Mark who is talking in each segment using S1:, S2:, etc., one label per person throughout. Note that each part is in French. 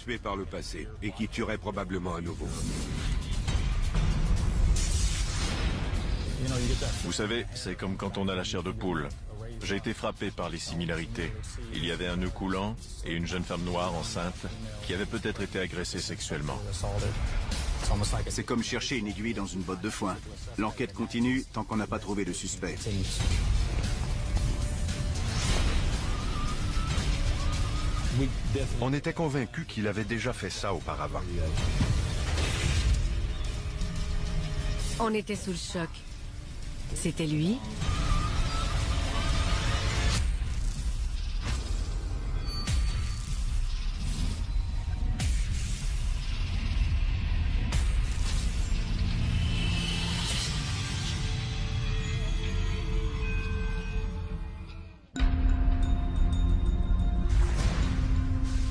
S1: tué par le passé et qui tuerait probablement à nouveau.
S2: Vous savez, c'est comme quand on a la chair de poule. J'ai été frappé par les similarités. Il y avait un nœud coulant et une jeune femme noire enceinte qui avait peut-être été agressée sexuellement.
S3: C'est comme chercher une aiguille dans une botte de foin. L'enquête continue tant qu'on n'a pas trouvé le suspect.
S4: On était convaincus qu'il avait déjà fait ça auparavant.
S5: On était sous le choc. C'était lui?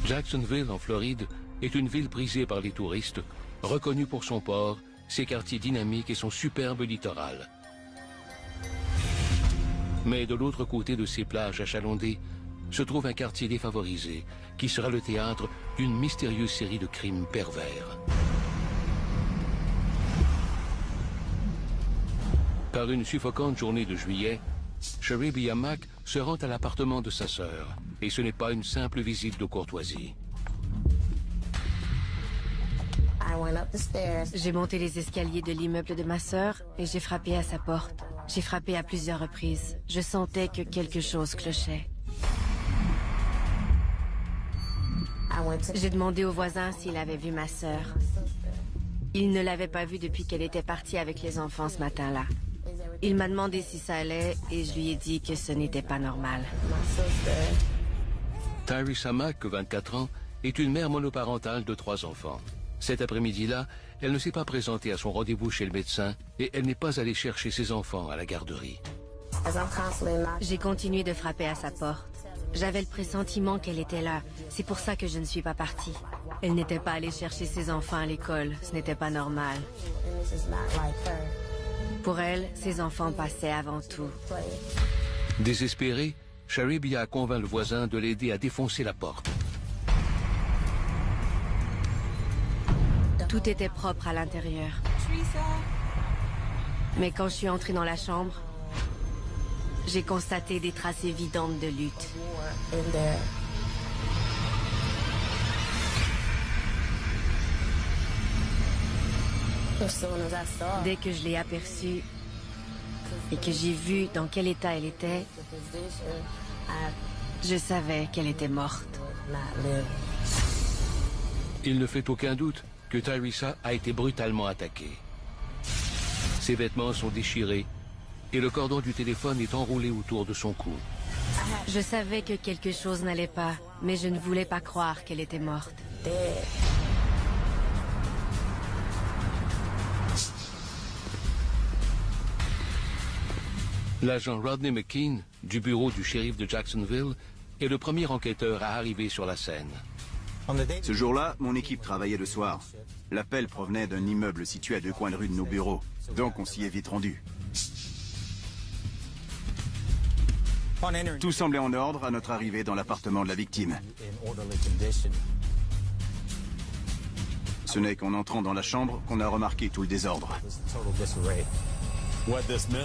S6: Jacksonville, en Floride, est une ville prisée par les touristes, reconnue pour son port, ses quartiers dynamiques et son superbe littoral. Mais de l'autre côté de ces plages achalandées se trouve un quartier défavorisé qui sera le théâtre d'une mystérieuse série de crimes pervers. Par une suffocante journée de juillet, Sherry Mack se rend à l'appartement de sa sœur, et ce n'est pas une simple visite de courtoisie.
S5: J'ai monté les escaliers de l'immeuble de ma sœur et j'ai frappé à sa porte. J'ai frappé à plusieurs reprises. Je sentais que quelque chose clochait. J'ai demandé au voisin s'il avait vu ma sœur. Il ne l'avait pas vue depuis qu'elle était partie avec les enfants ce matin-là. Il m'a demandé si ça allait et je lui ai dit que ce n'était pas normal.
S6: Tyresa Mack, 24 ans, est une mère monoparentale de 3 enfants. Cet après-midi-là, elle ne s'est pas présentée à son rendez-vous chez le médecin et elle n'est pas allée chercher ses enfants à la garderie.
S5: J'ai continué de frapper à sa porte. J'avais le pressentiment qu'elle était là. C'est pour ça que je ne suis pas partie. Elle n'était pas allée chercher ses enfants à l'école. Ce n'était pas normal. Pour elle, ses enfants passaient avant tout.
S6: Désespérée, Sherry a convaincu le voisin de l'aider à défoncer la porte.
S5: Tout était propre à l'intérieur. Mais quand je suis entrée dans la chambre, j'ai constaté des traces évidentes de lutte. Dès que je l'ai aperçue et que j'ai vu dans quel état elle était, je savais qu'elle était morte.
S6: Il ne fait aucun doute que Tyresa a été brutalement attaquée. Ses vêtements sont déchirés et le cordon du téléphone est enroulé autour de son cou.
S5: Je savais que quelque chose n'allait pas, mais je ne voulais pas croire qu'elle était morte.
S6: L'agent Rodney McKean, du bureau du shérif de Jacksonville, est le premier enquêteur à arriver sur la scène.
S3: Ce jour-là, mon équipe travaillait le soir. L'appel provenait d'un immeuble situé à 2 coins de rue de nos bureaux. Donc on s'y est vite rendu. Tout semblait en ordre à notre arrivée dans l'appartement de la victime. Ce n'est qu'en entrant dans la chambre qu'on a remarqué tout le désordre.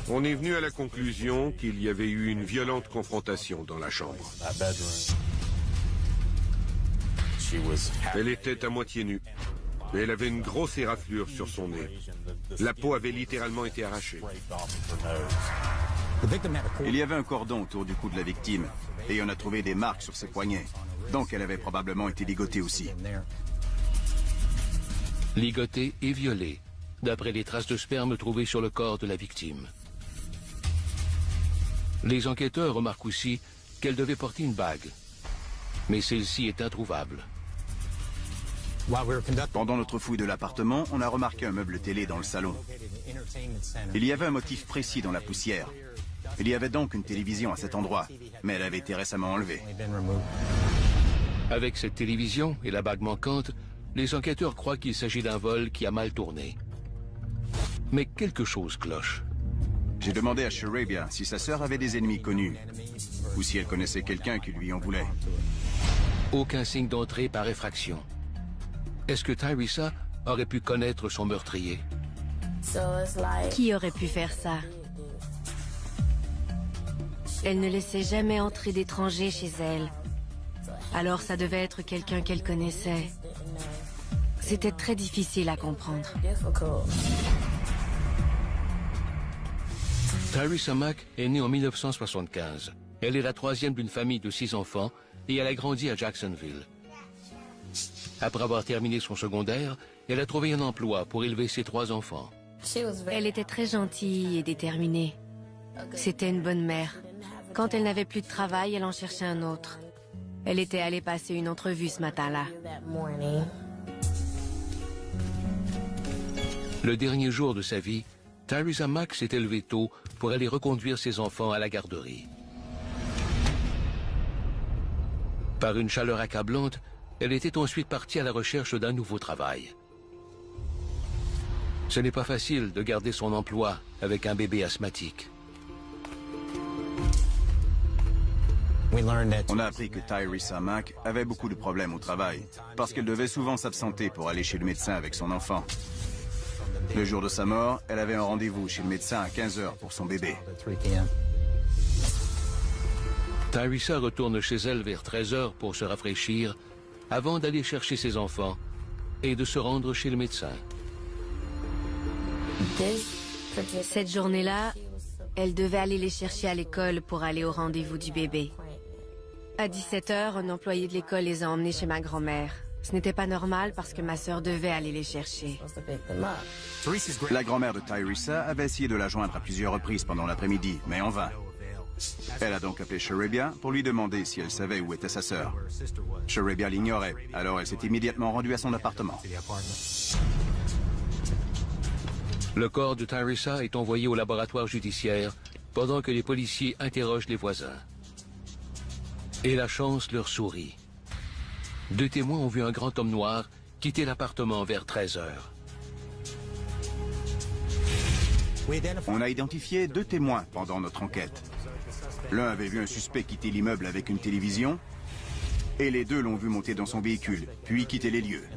S1: On est venu à la conclusion qu'il y avait eu une violente confrontation dans la chambre. Elle était à moitié nue, mais elle avait une grosse éraflure sur son nez. La peau avait littéralement été arrachée.
S3: Il y avait un cordon autour du cou de la victime et on a trouvé des marques sur ses poignets. Donc elle avait probablement été ligotée aussi.
S6: Ligotée et violée, d'après les traces de sperme trouvées sur le corps de la victime. Les enquêteurs remarquent aussi qu'elle devait porter une bague, mais celle-ci est introuvable.
S3: Pendant notre fouille de l'appartement, on a remarqué un meuble télé dans le salon. Il y avait un motif précis dans la poussière. Il y avait donc une télévision à cet endroit, mais elle avait été récemment enlevée.
S6: Avec cette télévision et la bague manquante, les enquêteurs croient qu'il s'agit d'un vol qui a mal tourné. Mais quelque chose cloche.
S3: J'ai demandé à Sherabia si sa sœur avait des ennemis connus, ou si elle connaissait quelqu'un qui lui en voulait.
S6: Aucun signe d'entrée par effraction. Est-ce que Tyresa aurait pu connaître son meurtrier?
S5: Qui aurait pu faire ça? Elle ne laissait jamais entrer d'étrangers chez elle. Alors ça devait être quelqu'un qu'elle connaissait. C'était très difficile à comprendre.
S6: Tyresa Mack est née en 1975. Elle est la troisième d'une famille de 6 enfants et elle a grandi à Jacksonville. Après avoir terminé son secondaire, elle a trouvé un emploi pour élever ses 3 enfants.
S5: Elle était très gentille et déterminée. C'était une bonne mère. Quand elle n'avait plus de travail, elle en cherchait un autre. Elle était allée passer une entrevue ce matin-là.
S6: Le dernier jour de sa vie, Tyresa Mack s'est élevée tôt pour aller reconduire ses enfants à la garderie. Par une chaleur accablante, elle était ensuite partie à la recherche d'un nouveau travail. Ce n'est pas facile de garder son emploi avec un bébé asthmatique.
S3: On a appris que Tyresa Mack avait beaucoup de problèmes au travail, parce qu'elle devait souvent s'absenter pour aller chez le médecin avec son enfant. Le jour de sa mort, elle avait un rendez-vous chez le médecin à 15h pour son bébé.
S6: Tyresa retourne chez elle vers 13h pour se rafraîchir, avant d'aller chercher ses enfants et de se rendre chez le médecin.
S5: Cette journée-là, elle devait aller les chercher à l'école pour aller au rendez-vous du bébé. À 17h, un employé de l'école les a emmenés chez ma grand-mère. Ce n'était pas normal parce que ma sœur devait aller les chercher.
S3: La grand-mère de Tyresa avait essayé de la joindre à plusieurs reprises pendant l'après-midi, mais en vain. Elle a donc appelé Sherebia pour lui demander si elle savait où était sa sœur. Sherebia l'ignorait, alors elle s'est immédiatement rendue à son appartement.
S6: Le corps de Tyresa est envoyé au laboratoire judiciaire pendant que les policiers interrogent les voisins. Et la chance leur sourit. 2 témoins ont vu un grand homme noir quitter l'appartement vers 13h.
S3: On a identifié 2 témoins pendant notre enquête. L'un avait vu un suspect quitter l'immeuble avec une télévision, et les 2 l'ont vu monter dans son véhicule, puis quitter les lieux.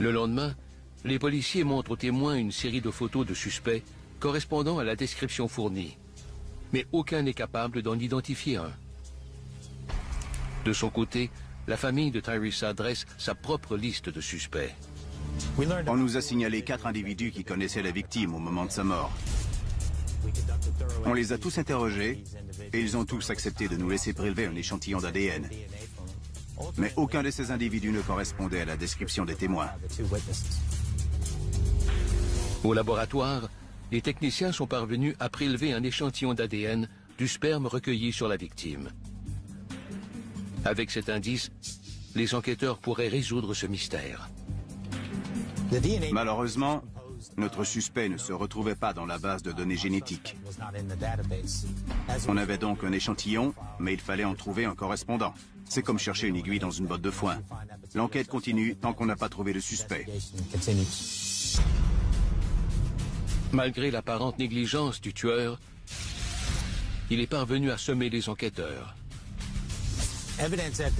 S6: Le lendemain, les policiers montrent aux témoins une série de photos de suspects correspondant à la description fournie. Mais aucun n'est capable d'en identifier un. De son côté, la famille de Tyresa dresse sa propre liste de suspects.
S3: On nous a signalé 4 individus qui connaissaient la victime au moment de sa mort. On les a tous interrogés et ils ont tous accepté de nous laisser prélever un échantillon d'ADN. Mais aucun de ces individus ne correspondait à la description des témoins.
S6: Au laboratoire, les techniciens sont parvenus à prélever un échantillon d'ADN du sperme recueilli sur la victime. Avec cet indice, les enquêteurs pourraient résoudre ce mystère.
S3: Malheureusement, notre suspect ne se retrouvait pas dans la base de données génétiques. On avait donc un échantillon, mais il fallait en trouver un correspondant. C'est comme chercher une aiguille dans une botte de foin. L'enquête continue tant qu'on n'a pas trouvé le suspect.
S6: Malgré l'apparente négligence du tueur, il est parvenu à semer les enquêteurs.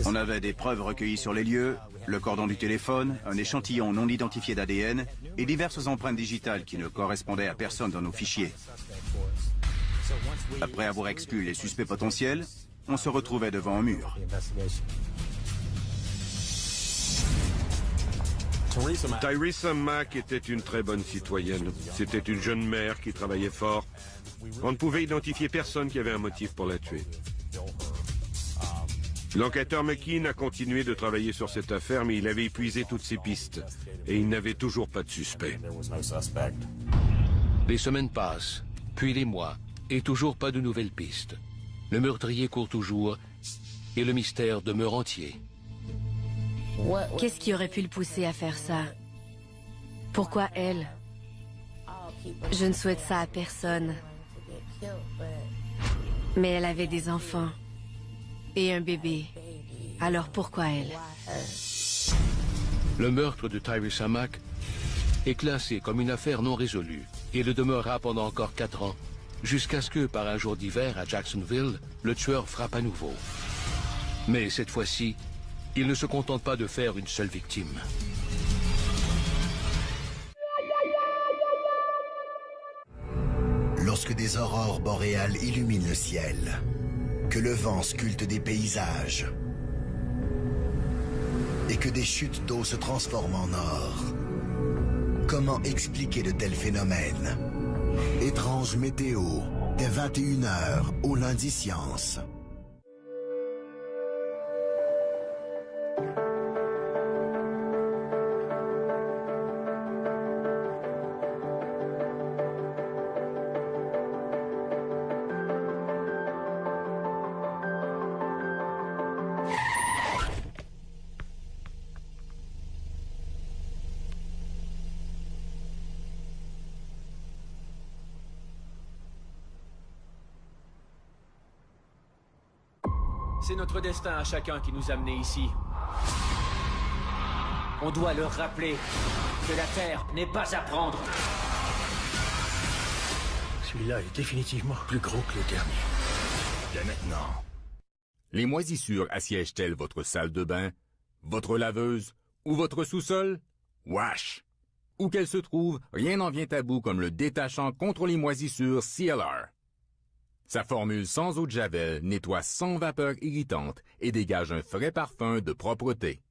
S3: On avait des preuves recueillies sur les lieux, le cordon du téléphone, un échantillon non identifié d'ADN et diverses empreintes digitales qui ne correspondaient à personne dans nos fichiers. Après avoir exclu les suspects potentiels, on se retrouvait devant un mur.
S1: Tyresa Mack était une très bonne citoyenne. C'était une jeune mère qui travaillait fort. On ne pouvait identifier personne qui avait un motif pour la tuer. L'enquêteur McKean a continué de travailler sur cette affaire, mais il avait épuisé toutes ses pistes. Et il n'avait toujours pas de suspect.
S6: Les semaines passent, puis les mois, et toujours pas de nouvelles pistes. Le meurtrier court toujours, et le mystère demeure entier.
S5: Qu'est-ce qui aurait pu le pousser à faire ça? Pourquoi elle? Je ne souhaite ça à personne. Mais elle avait des enfants. Et un bébé. Alors pourquoi elle?
S6: Le meurtre de Tyresa Mack est classé comme une affaire non résolue et le demeurera pendant encore 4 ans, jusqu'à ce que, par un jour d'hiver à Jacksonville, le tueur frappe à nouveau. Mais cette fois-ci, Il ne se contente pas de faire une seule victime.
S7: Lorsque des aurores boréales illuminent le ciel, que le vent sculpte des paysages et que des chutes d'eau se transforment en or, comment expliquer de tels phénomènes? Étrange météo, dès 21h au lundi Science.
S8: C'est notre destin à chacun qui nous a menés ici. On doit leur rappeler que la Terre n'est pas à prendre.
S6: Celui-là est définitivement plus gros que le dernier.
S9: Dès maintenant. Les moisissures assiègent-elles votre salle de bain, votre laveuse ou votre sous-sol? Wesh! Où qu'elle se trouve, rien n'en vient à bout comme le détachant contre les moisissures CLR. Sa formule sans eau de javel nettoie sans vapeur irritante et dégage un frais parfum de propreté.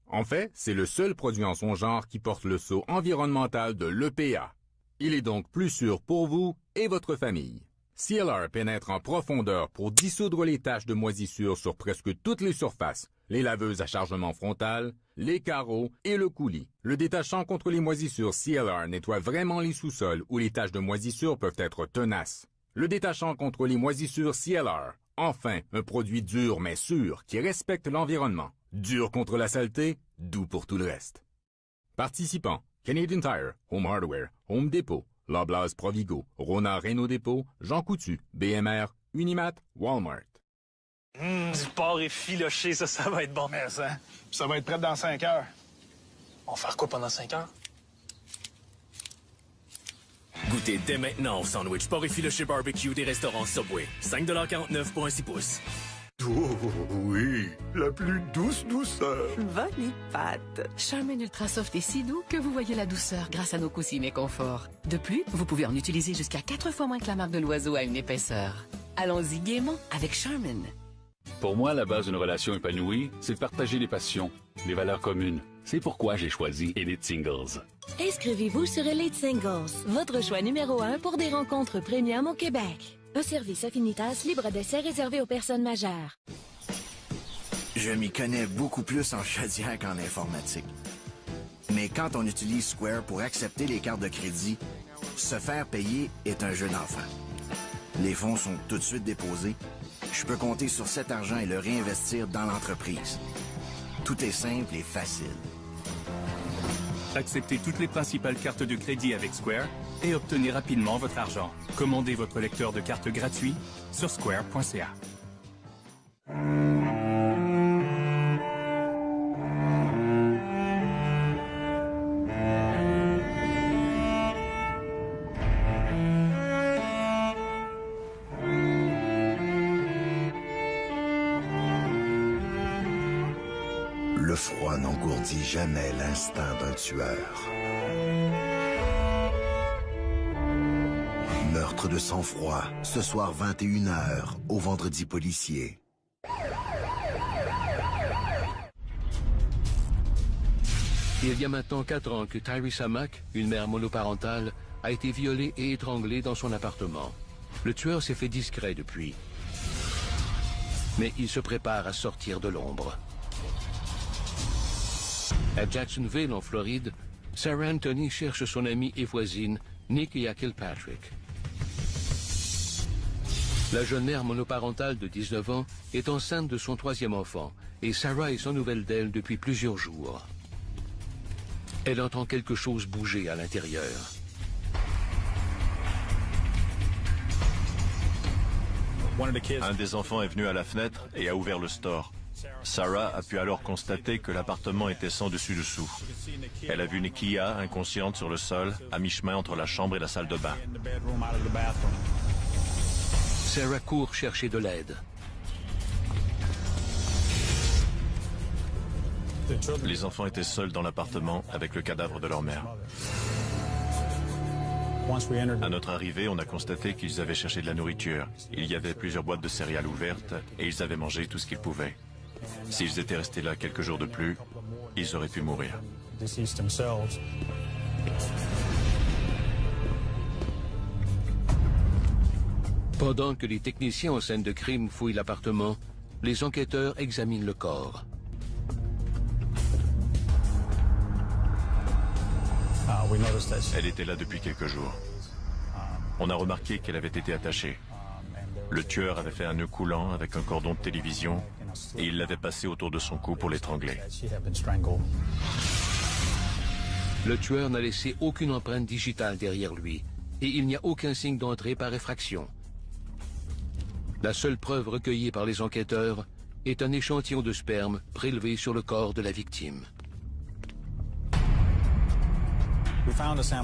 S9: En fait, c'est le seul produit en son genre qui porte le sceau environnemental de l'EPA. Il est donc plus sûr pour vous et votre famille. CLR pénètre en profondeur pour dissoudre les taches de moisissure sur presque toutes les surfaces, les laveuses à chargement frontal, les carreaux et le coulis. Le détachant contre les moisissures CLR nettoie vraiment les sous-sols où les taches de moisissure peuvent être tenaces. Le détachant contre les moisissures CLR. Enfin, un produit dur mais sûr qui respecte l'environnement. Dur contre la saleté, doux pour tout le reste. Participants: Canadian Tire, Home Hardware, Home Depot, Loblaws Provigo, Rona Renault Dépôt, Jean Coutu, BMR, Unimat, Walmart.
S10: Du porc effiloché, ça va être bon. Mais ça va être prêt dans 5 heures. On va faire quoi pendant 5 heures?
S11: Goûtez dès maintenant au sandwich porc effiloché barbecue des restaurants Subway. 5,49 pour un 6 pouces.
S4: Oh oui, la plus douce douceur.
S12: Volipat. Charmin Ultra Soft est si doux que vous voyez la douceur grâce à nos coussins et confort. De plus, vous pouvez en utiliser jusqu'à 4 fois moins que la marque de l'oiseau à une épaisseur. Allons-y gaiement avec Charmin.
S13: Pour moi, la base d'une relation épanouie, c'est de partager les passions, les valeurs communes. C'est pourquoi j'ai choisi Elite Singles.
S14: Inscrivez-vous sur Elite Singles, votre choix numéro 1 pour des rencontres premium au Québec. Un service Affinitas libre d'essai réservé aux personnes majeures.
S7: Je m'y connais beaucoup plus en chaudière qu'en informatique. Mais quand on utilise Square pour accepter les cartes de crédit, se faire payer est un jeu d'enfant. Les fonds sont tout de suite déposés. Je peux compter sur cet argent et le réinvestir dans l'entreprise. Tout est simple et facile.
S15: Acceptez toutes les principales cartes de crédit avec Square et obtenez rapidement votre argent. Commandez votre lecteur de carte gratuit sur square.ca.
S7: Le froid n'engourdit jamais l'instinct d'un tueur. Meurtre de sang-froid, ce soir 21h, au Vendredi policier.
S6: Il y a maintenant 4 ans que Tyresa Mack, une mère monoparentale, a été violée et étranglée dans son appartement. Le tueur s'est fait discret depuis. Mais il se prépare à sortir de l'ombre. À Jacksonville, en Floride, Sarah Anthony cherche son amie et voisine, Nikia Kilpatrick. La jeune mère monoparentale de 19 ans est enceinte de son 3e enfant et Sarah est sans nouvelles d'elle depuis plusieurs jours. Elle entend quelque chose bouger à l'intérieur.
S2: Un des enfants est venu à la fenêtre et a ouvert le store. Sarah a pu alors constater que l'appartement était sans dessus-dessous. Elle a vu Nikia, inconsciente sur le sol, à mi-chemin entre la chambre et la salle de bain.
S6: Sarah court chercher de l'aide.
S2: Les enfants étaient seuls dans l'appartement avec le cadavre de leur mère. À notre arrivée, on a constaté qu'ils avaient cherché de la nourriture. Il y avait plusieurs boîtes de céréales ouvertes et ils avaient mangé tout ce qu'ils pouvaient. S'ils étaient restés là quelques jours de plus, ils auraient pu mourir.
S6: Pendant que les techniciens en scène de crime fouillent l'appartement, les enquêteurs examinent le corps.
S2: Elle était là depuis quelques jours. On a remarqué qu'elle avait été attachée. Le tueur avait fait un nœud coulant avec un cordon de télévision et il l'avait passé autour de son cou pour l'étrangler.
S6: Le tueur n'a laissé aucune empreinte digitale derrière lui et il n'y a aucun signe d'entrée par effraction. La seule preuve recueillie par les enquêteurs est un échantillon de sperme prélevé sur le corps de la victime.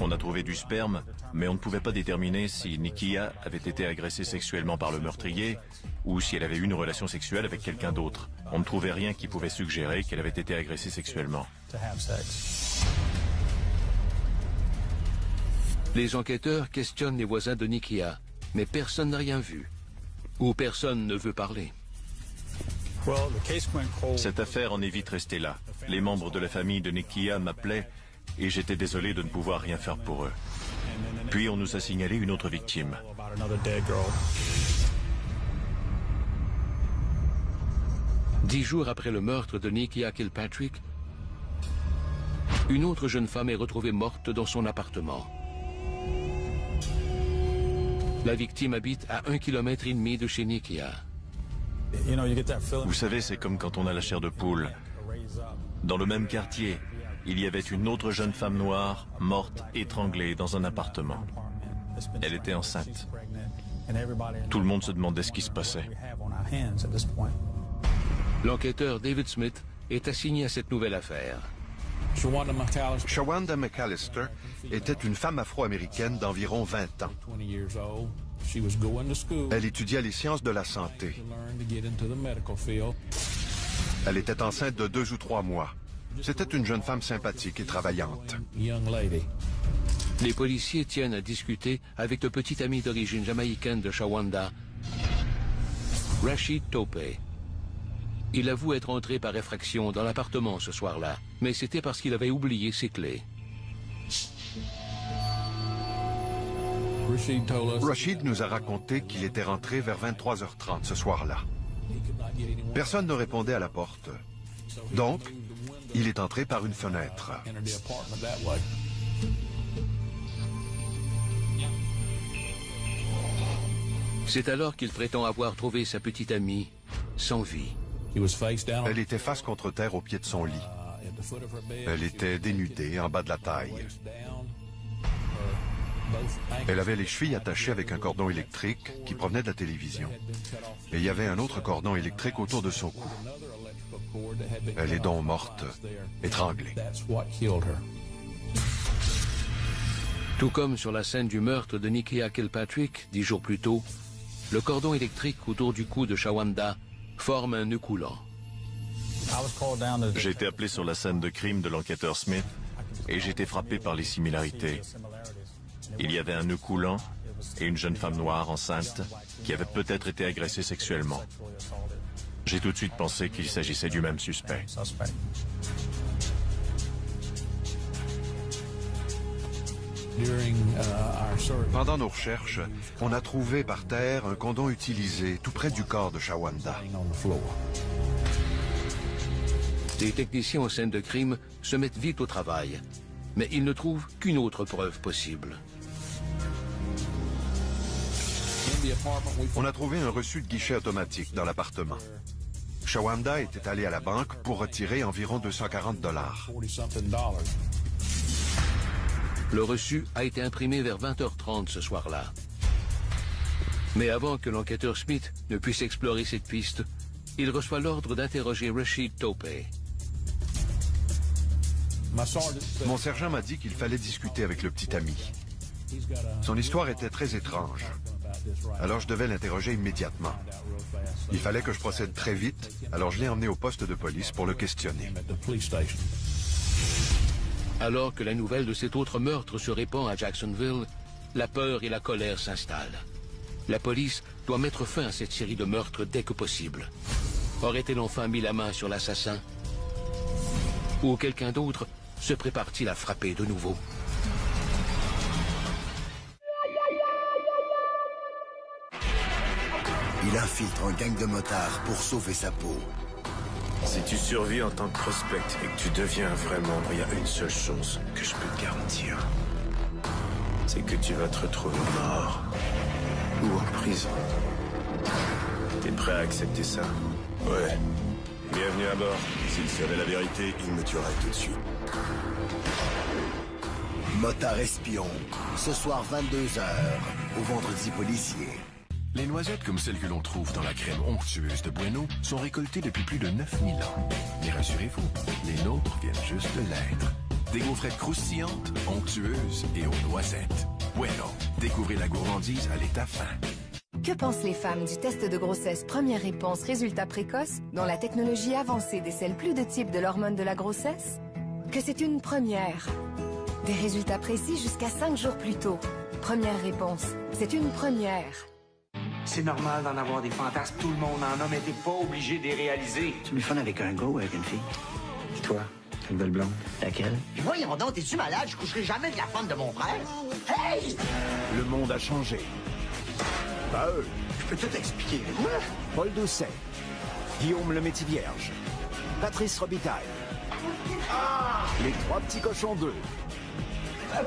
S2: On a trouvé du sperme, mais on ne pouvait pas déterminer si Nikia avait été agressée sexuellement par le meurtrier ou si elle avait eu une relation sexuelle avec quelqu'un d'autre. On ne trouvait rien qui pouvait suggérer qu'elle avait été agressée sexuellement.
S6: Les enquêteurs questionnent les voisins de Nikia, mais personne n'a rien vu. Ou personne ne veut parler.
S2: Cette affaire en est vite restée là. Les membres de la famille de Nikia m'appelaient et j'étais désolé de ne pouvoir rien faire pour eux. Puis on nous a signalé une autre victime.
S6: Dix jours après le meurtre de Nikia Kilpatrick, une autre jeune femme est retrouvée morte dans son appartement. La victime habite à 1,5 km de chez Nikia.
S2: Vous savez, c'est comme quand on a la chair de poule. Dans le même quartier, il y avait une autre jeune femme noire, morte, étranglée dans un appartement. Elle était enceinte. Tout le monde se demandait ce qui se passait.
S6: L'enquêteur David Smith est assigné à cette nouvelle affaire.
S16: Shawanda McAllister était une femme afro-américaine d'environ 20 ans. Elle étudiait les sciences de la santé. Elle était enceinte de 2 ou 3 mois. C'était une jeune femme sympathique et travaillante.
S6: Les policiers tiennent à discuter avec le petit ami d'origine jamaïcaine de Shawanda, Rashid Topey. Il avoue être entré par effraction dans l'appartement ce soir-là, mais c'était parce qu'il avait oublié ses clés.
S16: Rashid nous a raconté qu'il était rentré vers 23h30 ce soir-là. Personne ne répondait à la porte. Donc, il est entré par une fenêtre.
S6: C'est alors qu'il prétend avoir trouvé sa petite amie sans vie.
S16: Elle était face contre terre au pied de son lit. Elle était dénudée en bas de la taille. Elle avait les chevilles attachées avec un cordon électrique qui provenait de la télévision. Et il y avait un autre cordon électrique autour de son cou. Elle est donc morte, étranglée.
S6: Tout comme sur la scène du meurtre de Nikia Kilpatrick 10 jours plus tôt, le cordon électrique autour du cou de Shawanda forme un nœud coulant.
S2: J'ai été appelé sur la scène de crime de l'enquêteur Smith et j'ai été frappé par les similarités. Il y avait un nœud coulant et une jeune femme noire enceinte qui avait peut-être été agressée sexuellement. J'ai tout de suite pensé qu'il s'agissait du même suspect.
S16: Pendant nos recherches, on a trouvé par terre un condom utilisé tout près du corps de Shawanda.
S6: Les techniciens en scène de crime se mettent vite au travail, mais ils ne trouvent qu'une autre preuve possible.
S16: On a trouvé un reçu de guichet automatique dans l'appartement. Shawanda était allé à la banque pour retirer environ 240 $.
S6: Le reçu a été imprimé vers 20h30 ce soir-là. Mais avant que l'enquêteur Smith ne puisse explorer cette piste, il reçoit l'ordre d'interroger Rashid Topey.
S16: Mon sergent m'a dit qu'il fallait discuter avec le petit ami. Son histoire était très étrange. alors je devais l'interroger immédiatement. Il fallait que je procède très vite, alors je l'ai emmené au poste de police pour le questionner.
S6: Alors que la nouvelle de cet autre meurtre se répand à Jacksonville, la peur et la colère s'installent. La police doit mettre fin à cette série de meurtres dès que possible. Aurait-elle enfin mis la main sur l'assassin? Ou quelqu'un d'autre se prépare-t-il à frapper de nouveau?
S7: Il infiltre un gang de motards pour sauver sa peau.
S17: Si tu survis en tant que prospect et que tu deviens un vrai membre, il y a une seule chose que je peux te garantir. C'est que tu vas te retrouver mort ou en prison. T'es prêt à accepter ça?
S4: Ouais.
S17: Bienvenue à bord.
S4: S'il savait la vérité, il me tuerait tout de suite.
S7: Motard espion, ce soir 22h, au Vendredi policier.
S18: Les noisettes comme celles que l'on trouve dans la crème onctueuse de Bueno sont récoltées depuis plus de 9000 ans. Mais rassurez-vous, les nôtres viennent juste de l'être. Des gaufrettes croustillantes, onctueuses et aux noisettes. Bueno, découvrez la gourmandise à l'état fin.
S19: Que pensent les femmes du test de grossesse première réponse résultat précoce, dont la technologie avancée décèle plus de types de l'hormone de la grossesse? Que c'est une première. Des résultats précis jusqu'à 5 jours plus tôt. Première réponse, c'est une première.
S8: C'est normal d'en avoir des fantasmes, tout le monde en a, mais t'es pas obligé de les réaliser.
S20: C'est plus fun avec un gars ou avec une fille?
S8: Et toi, une belle blonde?
S20: Laquelle?
S21: Puis voyons donc, t'es-tu malade? Je coucherai jamais de la femme de mon frère. Hey!
S22: Le monde a changé. Pas eux.
S21: Je peux tout expliquer.
S22: Paul Doucet, Guillaume le Métis-Vierge, Patrice Robitaille, les trois petits cochons 2.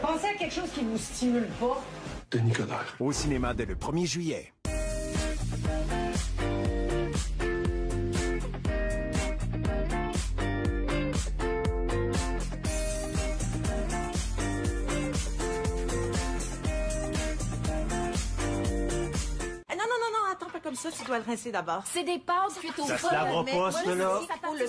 S23: Pensez à quelque chose qui vous stimule pas.
S22: Denis Coderre. Au cinéma dès le 1er juillet.
S23: Comme ça, tu dois le rincer d'abord.
S14: C'est des pâtes plutôt.
S23: Ça
S14: se
S23: lavera pas,
S14: ça,
S23: là.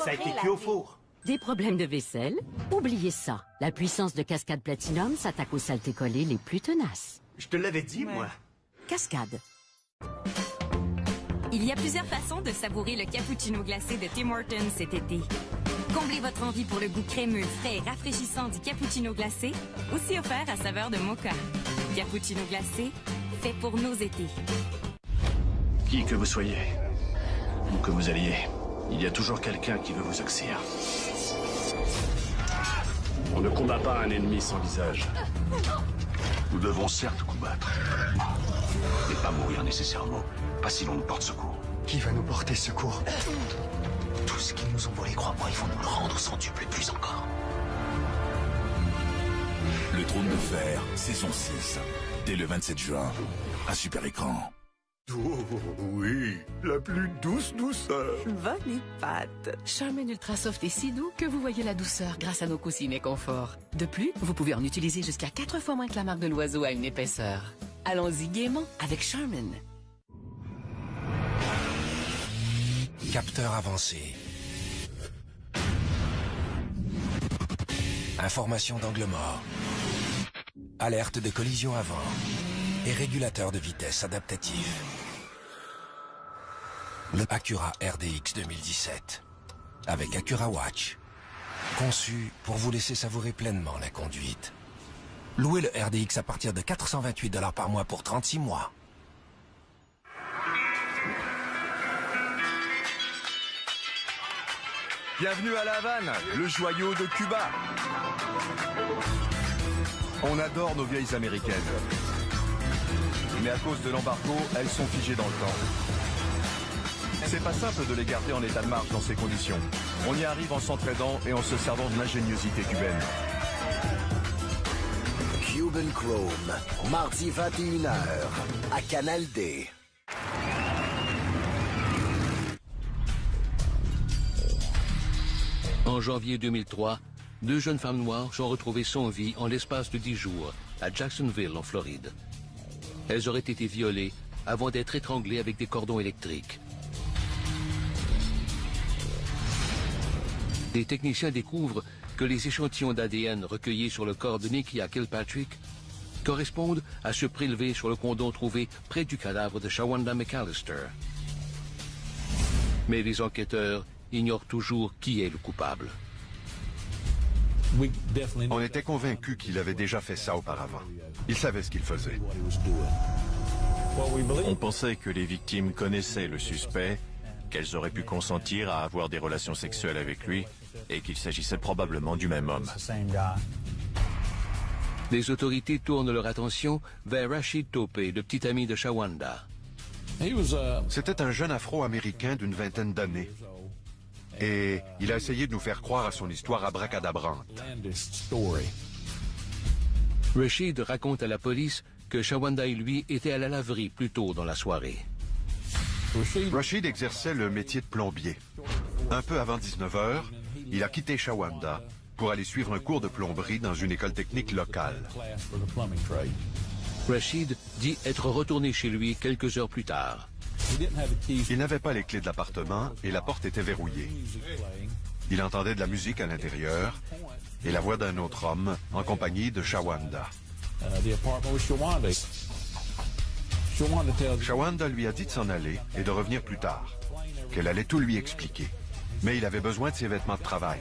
S14: Ça
S23: a été cuit au four.
S24: Des problèmes de vaisselle? Oubliez ça. La puissance de Cascade Platinum s'attaque aux saletés collées les plus tenaces.
S21: Je te l'avais dit, moi.
S24: Cascade.
S25: Il y a plusieurs façons de savourer le cappuccino glacé de Tim Hortons cet été. Comblez votre envie pour le goût crémeux, frais et rafraîchissant du cappuccino glacé, aussi offert à saveur de mocha. Cappuccino glacé, fait pour nos étés.
S26: Qui que vous soyez, ou que vous alliez, il y a toujours quelqu'un qui veut vous oxyre. On ne combat pas un ennemi sans visage. Nous devons certes combattre, mais pas mourir nécessairement, pas si l'on nous porte secours.
S21: Qui va nous porter secours? Tout ce qu'ils nous ont volé, crois-moi, ils vont nous le rendre au centuple et plus encore.
S18: Le Trône de Fer, saison 6. Dès le 27 juin, à Super Écran.
S4: Oh oui, la plus douce douceur.
S12: Va les pattes. Charmin Ultra Soft est si doux que vous voyez la douceur grâce à nos coussinets confort. De plus, vous pouvez en utiliser jusqu'à 4 fois moins que la marque de l'oiseau à une épaisseur. Allons-y gaiement avec Charmin.
S27: Capteur avancé. Information d'angle mort. Alerte de collision avant. Et régulateur de vitesse adaptatif. Le Acura RDX 2017. Avec Acura Watch. Conçu pour vous laisser savourer pleinement la conduite. Louez le RDX à partir de 428 $ par mois pour 36 mois.
S28: Bienvenue à La Havane, le joyau de Cuba. On adore nos vieilles américaines. Mais à cause de l'embargo, elles sont figées dans le temps. C'est pas simple de les garder en état de marche dans ces conditions. On y arrive en s'entraidant et en se servant de l'ingéniosité cubaine.
S7: Cuban Chrome, mardi 21h, à Canal D.
S6: En janvier 2003, 2 jeunes femmes noires sont retrouvées sans vie en l'espace de 10 jours à Jacksonville, en Floride. Elles auraient été violées avant d'être étranglées avec des cordons électriques. Des techniciens découvrent que les échantillons d'ADN recueillis sur le corps de Nikia Kilpatrick correspondent à ceux prélevés sur le condom trouvé près du cadavre de Shawanda McAllister. Mais les enquêteurs ignorent toujours qui est le coupable.
S16: On était convaincus qu'il avait déjà fait ça auparavant. Il savait ce qu'il faisait.
S2: On pensait que les victimes connaissaient le suspect, qu'elles auraient pu consentir à avoir des relations sexuelles avec lui et qu'il s'agissait probablement du même homme.
S6: Les autorités tournent leur attention vers Rashid Tope, le petit ami de Shawanda.
S16: C'était un jeune Afro-Américain d'une vingtaine d'années. Et il a essayé de nous faire croire à son histoire abracadabrante.
S6: Rashid raconte à la police que Shawanda et lui étaient à la laverie plus tôt dans la soirée.
S16: Rashid exerçait le métier de plombier. Un peu avant 19 h, il a quitté Shawanda pour aller suivre un cours de plomberie dans une école technique locale.
S6: Rashid dit être retourné chez lui quelques heures plus tard.
S16: Il n'avait pas les clés de l'appartement et la porte était verrouillée. Il entendait de la musique à l'intérieur et la voix d'un autre homme en compagnie de Shawanda. Shawanda lui a dit de s'en aller et de revenir plus tard, qu'elle allait tout lui expliquer. Mais il avait besoin de ses vêtements de travail.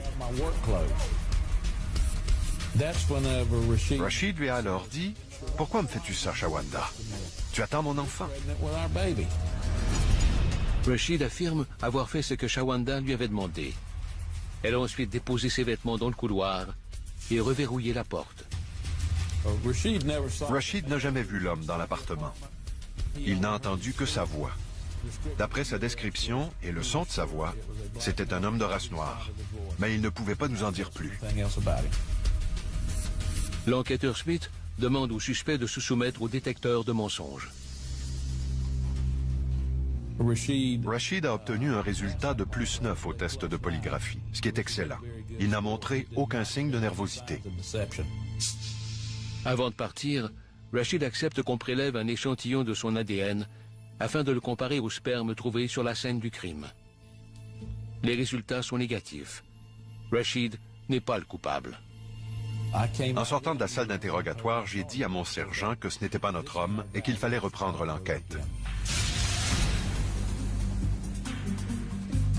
S16: Rashid lui a alors dit « Pourquoi me fais-tu ça, Shawanda? Tu attends mon enfant. »
S6: Rashid affirme avoir fait ce que Shawanda lui avait demandé. Elle a ensuite déposé ses vêtements dans le couloir et reverrouillé la porte.
S16: Rashid n'a jamais vu l'homme dans l'appartement. Il n'a entendu que sa voix. D'après sa description et le son de sa voix, c'était un homme de race noire. Mais il ne pouvait pas nous en dire plus.
S6: L'enquêteur Smith demande au suspect de se soumettre au détecteur de mensonges.
S16: Rashid a obtenu un résultat de +9 au test de polygraphie, ce qui est excellent. Il n'a montré aucun signe de nervosité.
S6: Avant de partir, Rashid accepte qu'on prélève un échantillon de son ADN afin de le comparer au sperme trouvé sur la scène du crime. Les résultats sont négatifs. Rashid n'est pas le coupable.
S16: En sortant de la salle d'interrogatoire, j'ai dit à mon sergent que ce n'était pas notre homme et qu'il fallait reprendre l'enquête.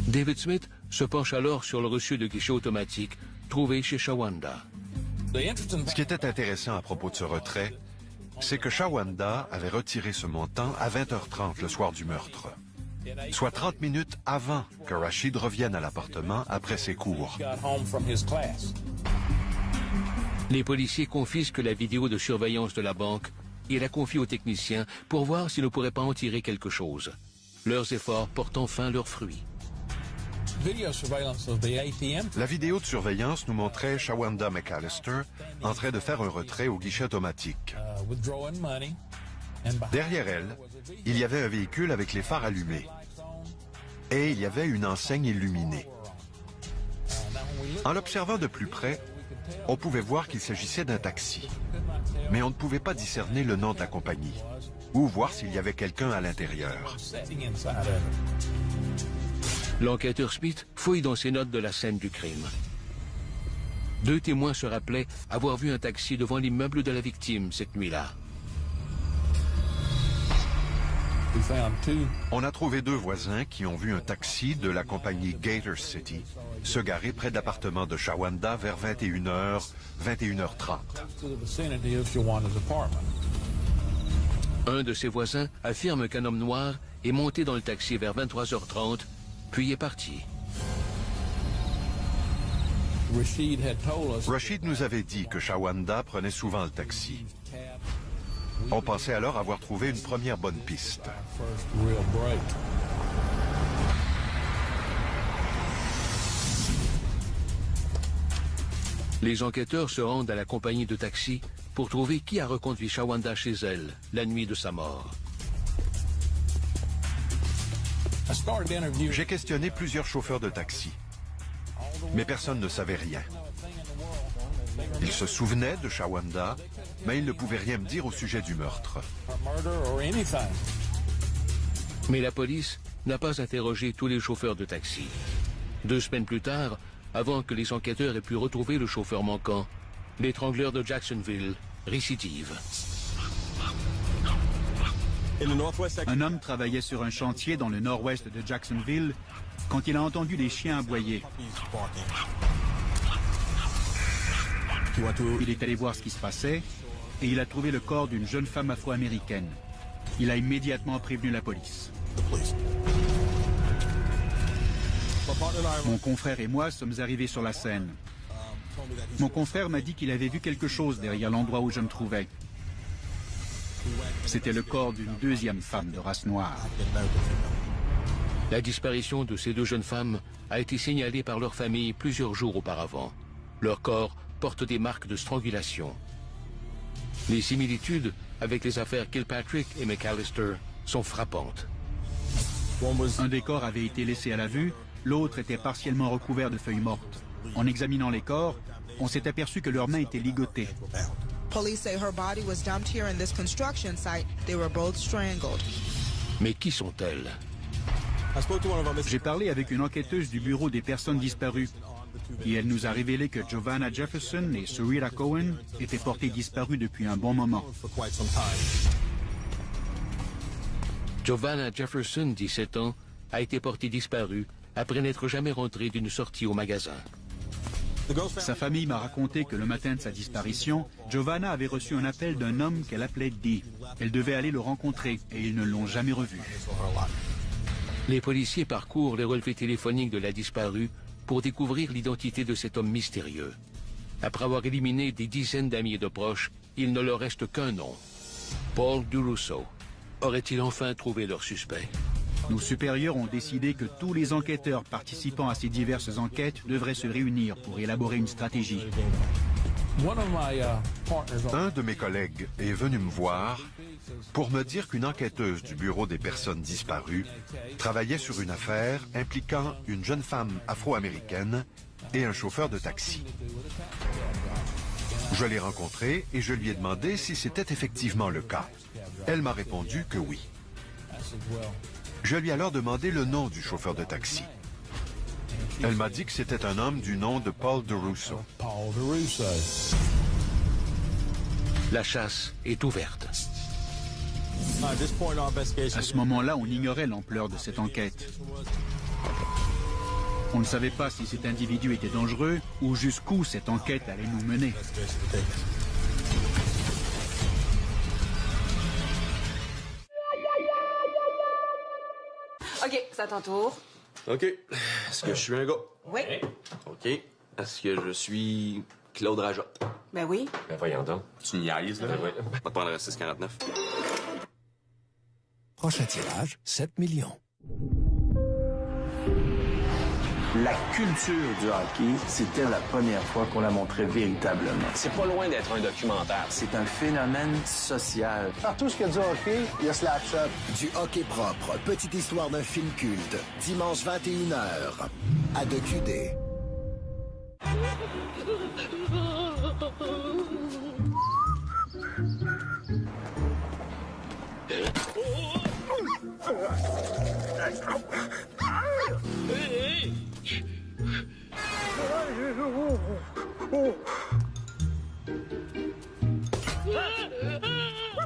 S6: David Smith se penche alors sur le reçu de guichet automatique trouvé chez Shawanda.
S16: Ce qui était intéressant à propos de ce retrait, c'est que Shawanda avait retiré ce montant à 20h30 le soir du meurtre, soit 30 minutes avant que Rashid revienne à l'appartement après ses cours.
S6: Les policiers confisquent la vidéo de surveillance de la banque et la confient aux techniciens pour voir s'ils ne pourraient pas en tirer quelque chose. Leurs efforts portent enfin leurs fruits.
S16: La vidéo de surveillance nous montrait Shawanda McAllister en train de faire un retrait au guichet automatique. Derrière elle, il y avait un véhicule avec les phares allumés. Et il y avait une enseigne illuminée. En l'observant de plus près, on pouvait voir qu'il s'agissait d'un taxi. Mais on ne pouvait pas discerner le nom de la compagnie ou voir s'il y avait quelqu'un à l'intérieur.
S6: L'enquêteur Smith fouille dans ses notes de la scène du crime. 2 témoins se rappelaient avoir vu un taxi devant l'immeuble de la victime cette nuit-là.
S16: On a trouvé 2 voisins qui ont vu un taxi de la compagnie Gator City se garer près de l'appartement de Shawanda vers 21h, 21h30.
S6: Un de ses voisins affirme qu'un homme noir est monté dans le taxi vers 23h30, puis est parti.
S16: Rashid nous avait dit que Shawanda prenait souvent le taxi. On pensait alors avoir trouvé une première bonne piste.
S6: Les enquêteurs se rendent à la compagnie de taxi pour trouver qui a reconduit Shawanda chez elle la nuit de sa mort.
S16: J'ai questionné plusieurs chauffeurs de taxi, mais personne ne savait rien. Ils se souvenaient de Shawanda, mais ils ne pouvaient rien me dire au sujet du meurtre.
S6: Mais la police n'a pas interrogé tous les chauffeurs de taxi. 2 semaines plus tard, avant que les enquêteurs aient pu retrouver le chauffeur manquant, l'étrangleur de Jacksonville récidive.
S1: Un homme travaillait sur un chantier dans le nord-ouest de Jacksonville quand il a entendu des chiens aboyer. Il est allé voir ce qui se passait et il a trouvé le corps d'une jeune femme afro-américaine. Il a immédiatement prévenu la police. Mon confrère et moi sommes arrivés sur la scène. Mon confrère m'a dit qu'il avait vu quelque chose derrière l'endroit où je me trouvais. C'était le corps d'une deuxième femme de race noire.
S6: La disparition de ces deux jeunes femmes a été signalée par leur famille plusieurs jours auparavant. Leur corps porte des marques de strangulation. Les similitudes avec les affaires Kilpatrick et McAllister sont frappantes.
S1: Un des corps avait été laissé à la vue, l'autre était partiellement recouvert de feuilles mortes. En examinant les corps, on s'est aperçu que leurs mains étaient ligotées.
S3: Police say her body was dumped here in this construction site. They were both strangled.
S6: Mais qui sont-elles?
S1: J'ai parlé avec une enquêteuse du bureau des personnes disparues et elle nous a révélé que Giovanna Jefferson et Sarita Cohen étaient portées disparues depuis un bon moment.
S6: Giovanna Jefferson, 17 ans, a été portée disparue après n'être jamais rentrée d'une sortie au magasin.
S1: Sa famille m'a raconté que le matin de sa disparition, Giovanna avait reçu un appel d'un homme qu'elle appelait Dee. Elle devait aller le rencontrer et ils ne l'ont jamais revu.
S6: Les policiers parcourent les relevés téléphoniques de la disparue pour découvrir l'identité de cet homme mystérieux. Après avoir éliminé des dizaines d'amis et de proches, il ne leur reste qu'un nom. Paul DeRusso. Aurait-il enfin trouvé leur suspect?
S1: Nos supérieurs ont décidé que tous les enquêteurs participant à ces diverses enquêtes devraient se réunir pour élaborer une stratégie.
S16: Un de mes collègues est venu me voir pour me dire qu'une enquêteuse du Bureau des personnes disparues travaillait sur une affaire impliquant une jeune femme afro-américaine et un chauffeur de taxi. Je l'ai rencontrée et je lui ai demandé si c'était effectivement le cas. Elle m'a répondu que oui. Je lui ai alors demandé le nom du chauffeur de taxi. Elle m'a dit que c'était un homme du nom de Paul DeRusso.
S6: La chasse est ouverte.
S1: À ce moment-là, on ignorait l'ampleur de cette enquête. On ne savait pas si cet individu était dangereux ou jusqu'où cette enquête allait nous mener.
S5: OK, c'est à ton tour.
S9: OK. Est-ce que je suis un gars?
S5: Oui.
S9: OK. Est-ce que je suis Claude Raja?
S5: Ben oui.
S9: Ben voyons donc. Tu niaises, là? Ben oui. Pas de prendre le 649.
S27: Prochain tirage, 7 millions.
S21: La culture du hockey, c'était la première fois qu'on la montrait véritablement.
S9: C'est pas loin d'être un documentaire.
S21: C'est un phénomène social.
S10: Partout ce qu'il y a du hockey, il y a Slapshot.
S11: Du hockey propre, petite histoire d'un film culte. Dimanche 21h, à DQD.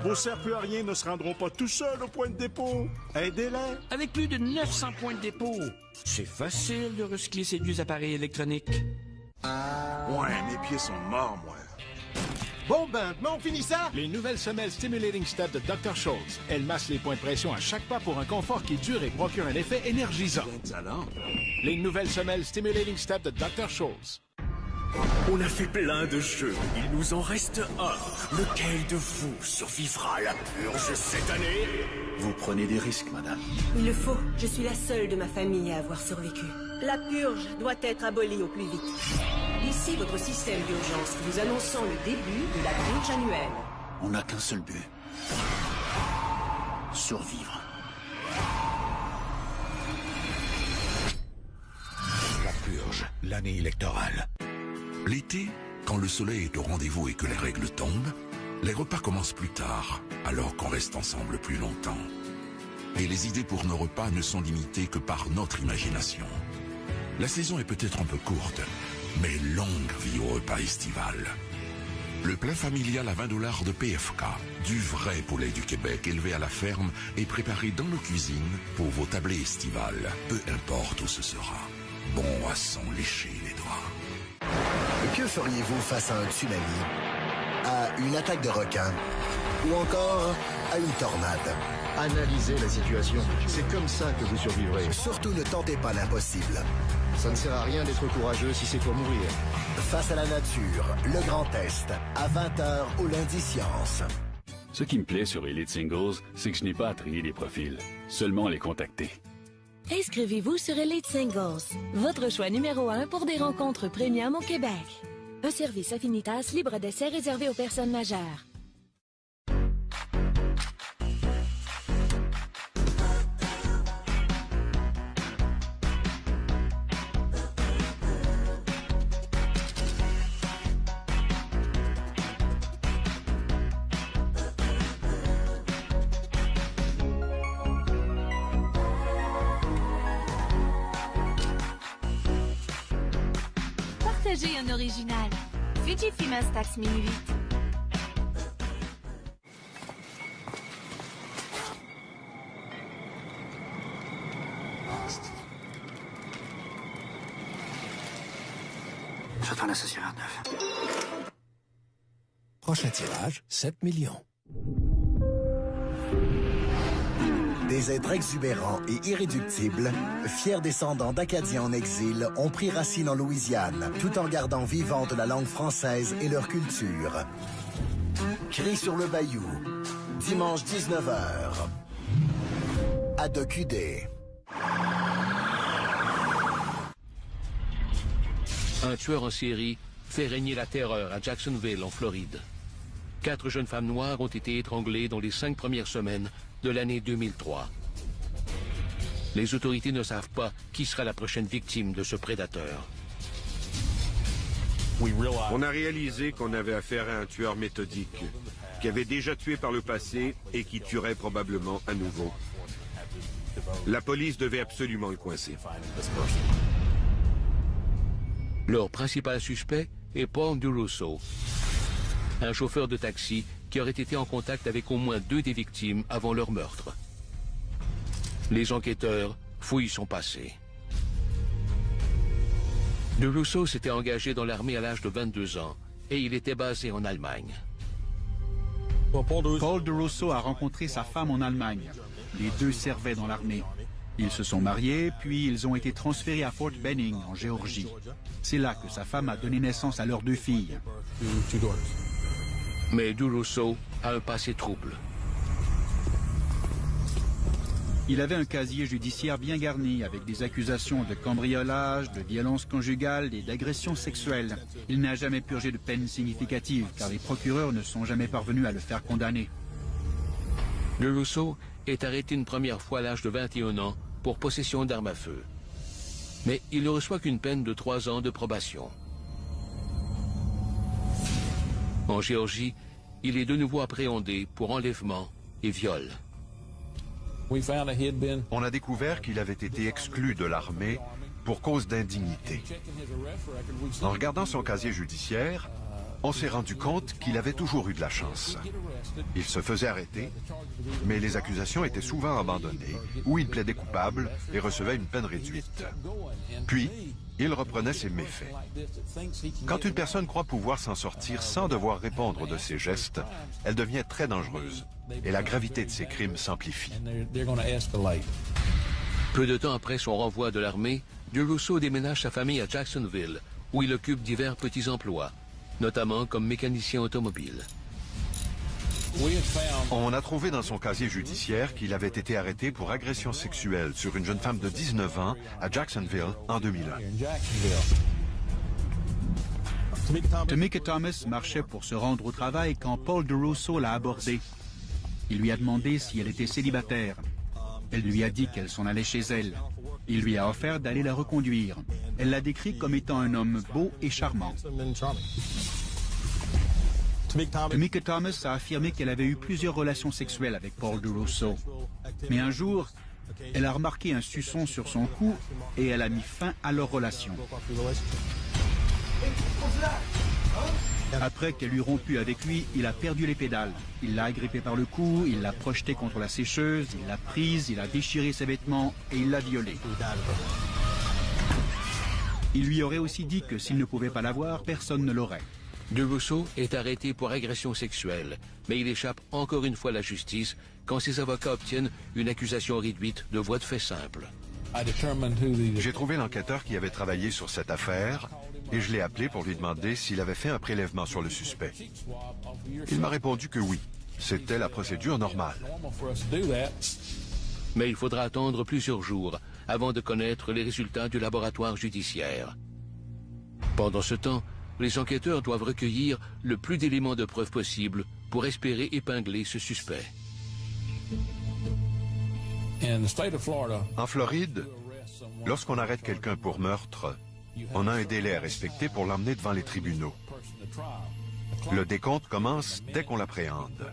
S4: Vos serpilleriens ne se rendront pas tout seuls au point de dépôt. Aidez-les.
S13: Avec plus de 900 points de dépôt, c'est facile de recycler ces vieux appareils électroniques.
S4: Ouais, mes pieds sont morts, moi.
S15: Bon ben, on finit ça? Les nouvelles semelles Stimulating Step de Dr. Scholl's. Elles massent les points de pression à chaque pas pour un confort qui dure et procure un effet énergisant. Les nouvelles semelles Stimulating Step de Dr. Scholl's.
S29: On a fait plein de jeux. Il nous en reste un. Lequel de vous survivra à la purge cette année?
S21: Vous prenez des risques, madame.
S30: Il le faut. Je suis la seule de ma famille à avoir survécu. La purge doit être abolie au plus vite. Ici votre système d'urgence vous annonçant le début de la purge annuelle.
S21: On n'a qu'un seul but. Survivre.
S27: La purge, l'année électorale.
S31: L'été, quand le soleil est au rendez-vous et que les règles tombent, les repas commencent plus tard, alors qu'on reste ensemble plus longtemps. Et les idées pour nos repas ne sont limitées que par notre imagination. La saison est peut-être un peu courte, mais longue vie au repas estival. Le plat familial à 20 $ de PFK. Du vrai poulet du Québec élevé à la ferme et préparé dans nos cuisines pour vos tablées estivales. Peu importe où ce sera. Bon à s'en lécher les doigts.
S11: Que feriez-vous face à un tsunami, à une attaque de requin ou encore à une tornade?
S10: Analysez la situation. C'est comme ça que vous survivrez.
S11: Surtout ne tentez pas l'impossible.
S10: Ça ne sert à rien d'être courageux si c'est pour mourir.
S11: Face à la nature, le Grand Est, à 20h au lundi Science.
S5: Ce qui me plaît sur Elite Singles, c'est que je n'ai pas à trier les profils, seulement les contacter.
S8: Inscrivez-vous sur Elite Singles, votre choix numéro 1 pour des rencontres premium au Québec. Un service Affinitas libre d'essai réservé aux personnes majeures.
S14: Partagez un original. Fujifilm Instax Mini 8.
S21: Je dois l'associer à 9.
S27: Prochain tirage, 7 millions.
S11: Des êtres exubérants et irréductibles, fiers descendants d'Acadiens en exil, ont pris racine en Louisiane, tout en gardant vivante la langue française et leur culture. Cris sur le Bayou, dimanche 19h, à DocuD.
S6: Un tueur en série fait régner la terreur à Jacksonville, en Floride. 4 jeunes femmes noires ont été étranglées dans les 5 premières semaines de l'année 2003. Les autorités ne savent pas qui sera la prochaine victime de ce prédateur.
S17: On a réalisé qu'on avait affaire à un tueur méthodique, qui avait déjà tué par le passé et qui tuerait probablement à nouveau. La police devait absolument le coincer.
S6: Leur principal suspect est Paul DeRusso, un chauffeur de taxi qui aurait été en contact avec au moins 2 des victimes avant leur meurtre. Les enquêteurs fouillent son passé. DeRusso s'était engagé dans l'armée à l'âge de 22 ans et il était basé en Allemagne.
S1: Paul DeRusso a rencontré sa femme en Allemagne. Les deux servaient dans l'armée. Ils se sont mariés, puis ils ont été transférés à Fort Benning, en Géorgie. C'est là que sa femme a donné naissance à leurs 2 filles.
S6: Mais DeRusso a un passé trouble.
S1: Il avait un casier judiciaire bien garni, avec des accusations de cambriolage, de violence conjugale et d'agression sexuelle. Il n'a jamais purgé de peine significative, car les procureurs ne sont jamais parvenus à le faire condamner.
S6: DeRusso est arrêté une première fois à l'âge de 21 ans pour possession d'armes à feu. Mais il ne reçoit qu'une peine de 3 ans de probation. En Géorgie, il est de nouveau appréhendé pour enlèvement et viol.
S16: On a découvert qu'il avait été exclu de l'armée pour cause d'indignité. En regardant son casier judiciaire, on s'est rendu compte qu'il avait toujours eu de la chance. Il se faisait arrêter, mais les accusations étaient souvent abandonnées, ou il plaidait coupable et recevait une peine réduite. Puis, il reprenait ses méfaits. Quand une personne croit pouvoir s'en sortir sans devoir répondre de ses gestes, elle devient très dangereuse, et la gravité de ses crimes s'amplifie.
S6: Peu de temps après son renvoi de l'armée, DeRusso déménage sa famille à Jacksonville, où il occupe divers petits emplois, notamment comme mécanicien automobile.
S16: On a trouvé dans son casier judiciaire qu'il avait été arrêté pour agression sexuelle sur une jeune femme de 19 ans à Jacksonville en 2001.
S1: Tamika Thomas marchait pour se rendre au travail quand Paul DeRusso l'a abordée. Il lui a demandé si elle était célibataire. Elle lui a dit qu'elle s'en allait chez elle. Il lui a offert d'aller la reconduire. Elle l'a décrit comme étant un homme beau et charmant. Tamika Thomas a affirmé qu'elle avait eu plusieurs relations sexuelles avec Paul DeRusso. Mais un jour, elle a remarqué un suçon sur son cou et elle a mis fin à leur relation. Après qu'elle eut rompu avec lui, il a perdu les pédales. Il l'a agrippée par le cou, il l'a projetée contre la sécheuse, il l'a prise, il a déchiré ses vêtements et il l'a violée. Il lui aurait aussi dit que s'il ne pouvait pas la voir, personne ne l'aurait.
S6: DeRusso est arrêté pour agression sexuelle, mais il échappe encore une fois à la justice quand ses avocats obtiennent une accusation réduite de voie de fait simple.
S16: J'ai trouvé l'enquêteur qui avait travaillé sur cette affaire et je l'ai appelé pour lui demander s'il avait fait un prélèvement sur le suspect. Il m'a répondu que oui, c'était la procédure normale.
S6: Mais il faudra attendre plusieurs jours avant de connaître les résultats du laboratoire judiciaire. Pendant ce temps, les enquêteurs doivent recueillir le plus d'éléments de preuve possible pour espérer épingler ce suspect.
S16: En Floride, lorsqu'on arrête quelqu'un pour meurtre, on a un délai à respecter pour l'emmener devant les tribunaux. Le décompte commence dès qu'on l'appréhende.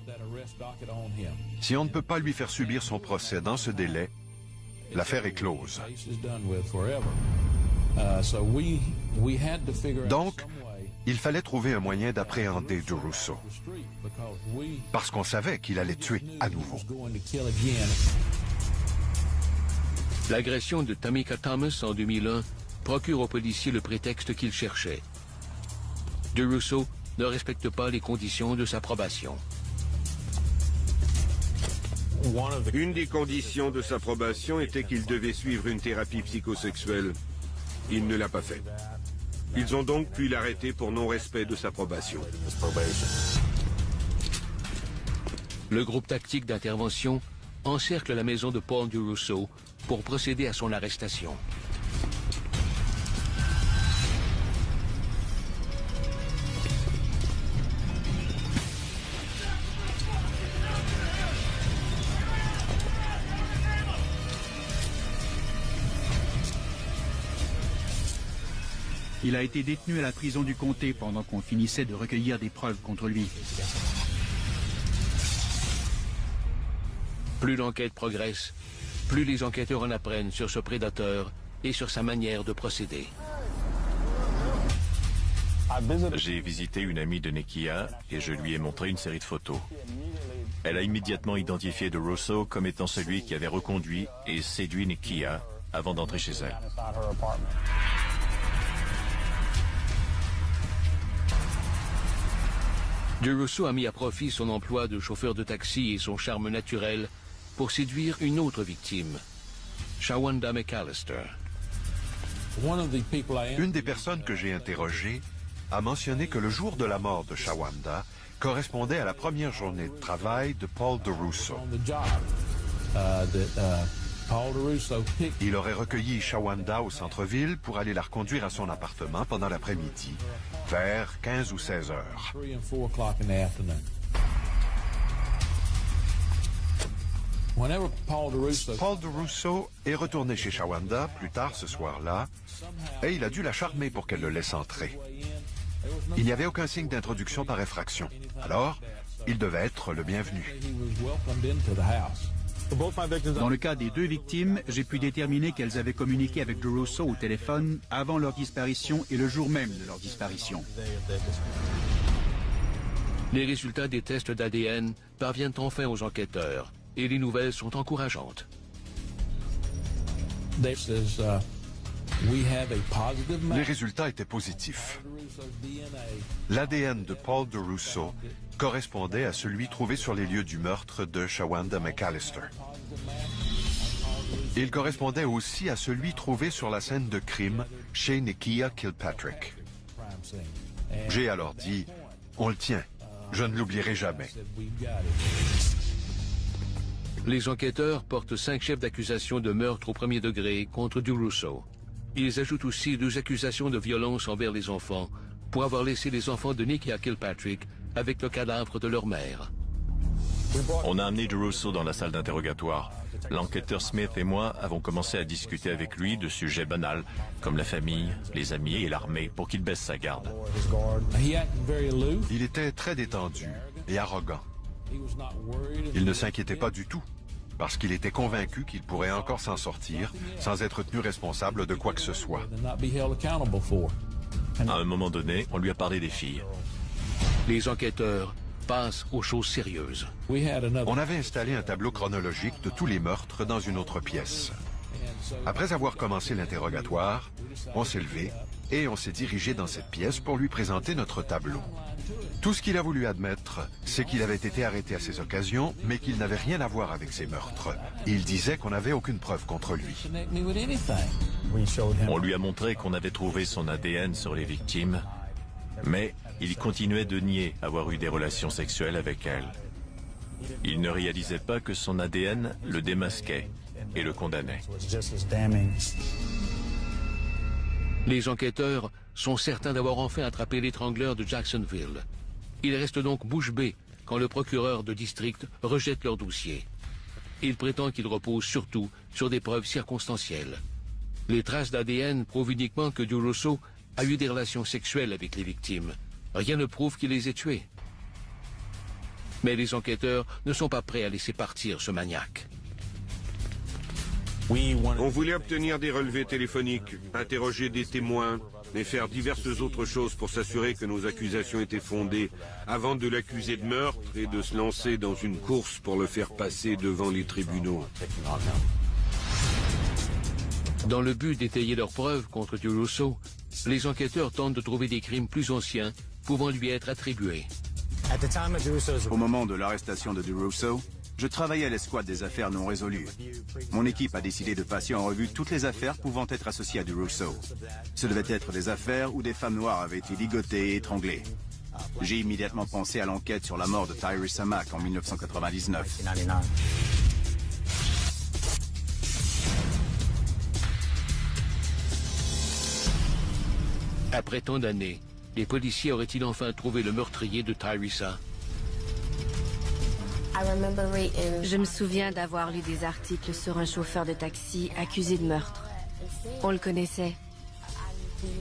S16: Si on ne peut pas lui faire subir son procès dans ce délai, l'affaire est close. Donc, il fallait trouver un moyen d'appréhender DeRusso, parce qu'on savait qu'il allait tuer à nouveau.
S6: L'agression de Tamika Thomas en 2001 procure aux policiers le prétexte qu'ils cherchaient. DeRusso ne respecte pas les conditions de sa probation.
S17: Une des conditions de sa probation était qu'il devait suivre une thérapie psychosexuelle. Il ne l'a pas fait. Ils ont donc pu l'arrêter pour non-respect de sa probation.
S6: Le groupe tactique d'intervention encercle la maison de Paul DeRusso pour procéder à son arrestation.
S1: Il a été détenu à la prison du comté pendant qu'on finissait de recueillir des preuves contre lui.
S6: Plus l'enquête progresse, plus les enquêteurs en apprennent sur ce prédateur et sur sa manière de procéder.
S2: J'ai visité une amie de Nekia et je lui ai montré une série de photos. Elle a immédiatement identifié DeRusso comme étant celui qui avait reconduit et séduit Nekia avant d'entrer chez elle.
S6: DeRusso a mis à profit son emploi de chauffeur de taxi et son charme naturel pour séduire une autre victime, Shawanda McAllister.
S16: Une des personnes que j'ai interrogées a mentionné que le jour de la mort de Shawanda correspondait à la première journée de travail de Paul DeRusso. Il aurait recueilli Shawanda au centre-ville pour aller la reconduire à son appartement pendant l'après-midi, vers 15 ou 16 heures. Paul DeRusso est retourné chez Shawanda plus tard ce soir-là et il a dû la charmer pour qu'elle le laisse entrer. Il n'y avait aucun signe d'introduction par effraction. Alors, il devait être le bienvenu.
S1: Dans le cas des deux victimes, j'ai pu déterminer qu'elles avaient communiqué avec DeRusso au téléphone avant leur disparition et le jour même de leur disparition.
S6: Les résultats des tests d'ADN parviennent enfin aux enquêteurs et les nouvelles sont encourageantes.
S16: Les résultats étaient positifs. L'ADN de Paul DeRusso correspondait à celui trouvé sur les lieux du meurtre de Shawanda McAllister. Il correspondait aussi à celui trouvé sur la scène de crime chez Nekia Kilpatrick. J'ai alors dit, on le tient, je ne l'oublierai jamais.
S6: Les enquêteurs portent 5 chefs d'accusation de meurtre au premier degré contre DeRusso. Ils ajoutent aussi 2 accusations de violence envers les enfants pour avoir laissé les enfants de Nekia Kilpatrick avec le cadavre de leur mère.
S2: On a amené DeRusso dans la salle d'interrogatoire. L'enquêteur Smith et moi avons commencé à discuter avec lui de sujets banals, comme la famille, les amis et l'armée, pour qu'il baisse sa garde.
S16: Il était très détendu et arrogant. Il ne s'inquiétait pas du tout, parce qu'il était convaincu qu'il pourrait encore s'en sortir sans être tenu responsable de quoi que ce soit.
S2: À un moment donné, on lui a parlé des filles.
S6: Les enquêteurs passent aux choses sérieuses.
S16: On avait installé un tableau chronologique de tous les meurtres dans une autre pièce. Après avoir commencé l'interrogatoire, on s'est levé et on s'est dirigé dans cette pièce pour lui présenter notre tableau. Tout ce qu'il a voulu admettre, c'est qu'il avait été arrêté à ces occasions, mais qu'il n'avait rien à voir avec ces meurtres. Il disait qu'on n'avait aucune preuve contre lui.
S2: On lui a montré qu'on avait trouvé son ADN sur les victimes, mais il continuait de nier avoir eu des relations sexuelles avec elles. Il ne réalisait pas que son ADN le démasquait et le condamnait.
S6: Les enquêteurs sont certains d'avoir enfin attrapé l'étrangleur de Jacksonville. Ils restent donc bouche bée quand le procureur de district rejette leur dossier. Il prétend qu'il repose surtout sur des preuves circonstancielles. Les traces d'ADN prouvent uniquement que DeRusso a eu des relations sexuelles avec les victimes. Rien ne prouve qu'il les ait tuées. Mais les enquêteurs ne sont pas prêts à laisser partir ce maniaque.
S17: On voulait obtenir des relevés téléphoniques, interroger des témoins et faire diverses autres choses pour s'assurer que nos accusations étaient fondées avant de l'accuser de meurtre et de se lancer dans une course pour le faire passer devant les tribunaux.
S6: Dans le but d'étayer leurs preuves contre DeRusso, les enquêteurs tentent de trouver des crimes plus anciens pouvant lui être attribués.
S7: Au moment de l'arrestation de DeRusso, je travaillais à l'escouade des affaires non résolues. Mon équipe a décidé de passer en revue toutes les affaires pouvant être associées à DeRusso. Ce devait être des affaires où des femmes noires avaient été ligotées et étranglées. J'ai immédiatement pensé à l'enquête sur la mort de Tyrese Mack en 1999.
S6: Après tant d'années, les policiers auraient-ils enfin trouvé le meurtrier de Tyrese?
S12: Je me souviens d'avoir lu des articles sur un chauffeur de taxi accusé de meurtre. On le connaissait.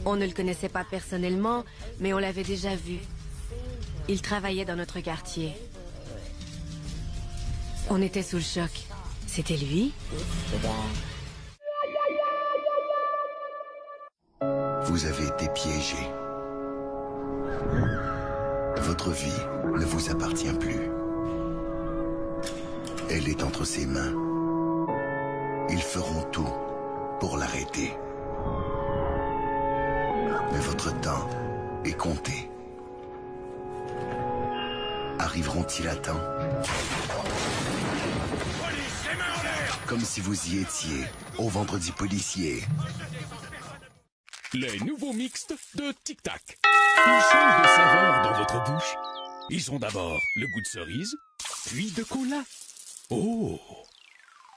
S12: On ne le connaissait pas personnellement, mais on l'avait déjà vu. Il travaillait dans notre quartier. On était sous le choc. C'était lui?
S11: Vous avez été piégé. Votre vie ne vous appartient plus. Elle est entre ses mains. Ils feront tout pour l'arrêter. Mais votre temps est compté. Arriveront-ils à temps? Comme si vous y étiez, au Vendredi policier.
S29: Les nouveaux mixtes de Tic Tac. Ils changent de saveur dans votre bouche. Ils ont d'abord le goût de cerise, puis de cola. Oh!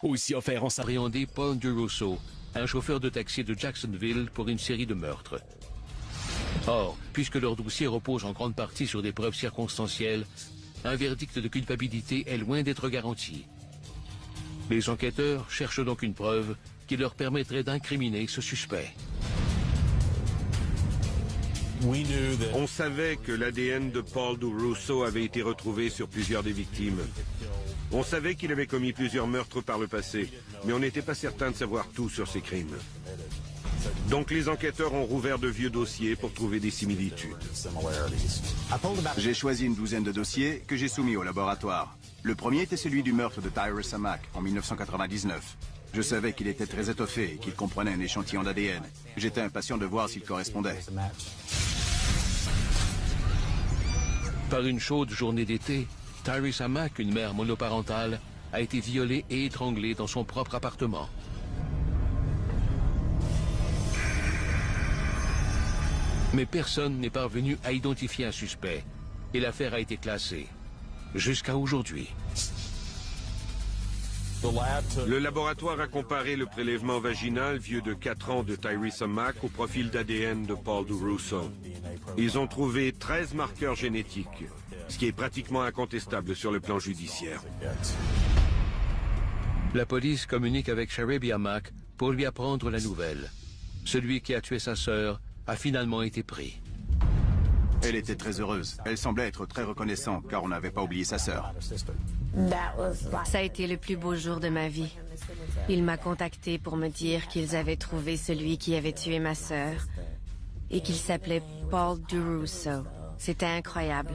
S29: Aussi offert en
S6: appréhendé Paul DeRusso, un chauffeur de taxi de Jacksonville pour une série de meurtres. Or, puisque leur dossier repose en grande partie sur des preuves circonstancielles, un verdict de culpabilité est loin d'être garanti. Les enquêteurs cherchent donc une preuve qui leur permettrait d'incriminer ce suspect.
S17: On savait que l'ADN de Paul DeRusso avait été retrouvé sur plusieurs des victimes. On savait qu'il avait commis plusieurs meurtres par le passé, mais on n'était pas certain de savoir tout sur ces crimes. Donc les enquêteurs ont rouvert de vieux dossiers pour trouver des similitudes.
S7: J'ai choisi une douzaine de dossiers que j'ai soumis au laboratoire. Le premier était celui du meurtre de Tyrese Mack en 1999. Je savais qu'il était très étoffé et qu'il comprenait un échantillon d'ADN. J'étais impatient de voir s'il correspondait.
S6: Par une chaude journée d'été, Tyrese Mack, une mère monoparentale, a été violée et étranglée dans son propre appartement. Mais personne n'est parvenu à identifier un suspect et l'affaire a été classée. Jusqu'à aujourd'hui.
S17: Le laboratoire a comparé le prélèvement vaginal vieux de 4 ans de Tyrese Mack au profil d'ADN de Paul DeRusso. Ils ont trouvé 13 marqueurs génétiques, ce qui est pratiquement incontestable sur le plan judiciaire.
S6: La police communique avec Sharabia Mack pour lui apprendre la nouvelle. Celui qui a tué sa sœur a finalement été pris.
S7: Elle était très heureuse. Elle semblait être très reconnaissante car on n'avait pas oublié sa sœur.
S12: Ça a été le plus beau jour de ma vie. Il m'a contacté pour me dire qu'ils avaient trouvé celui qui avait tué ma sœur et qu'il s'appelait Paul DeRusso. C'était incroyable.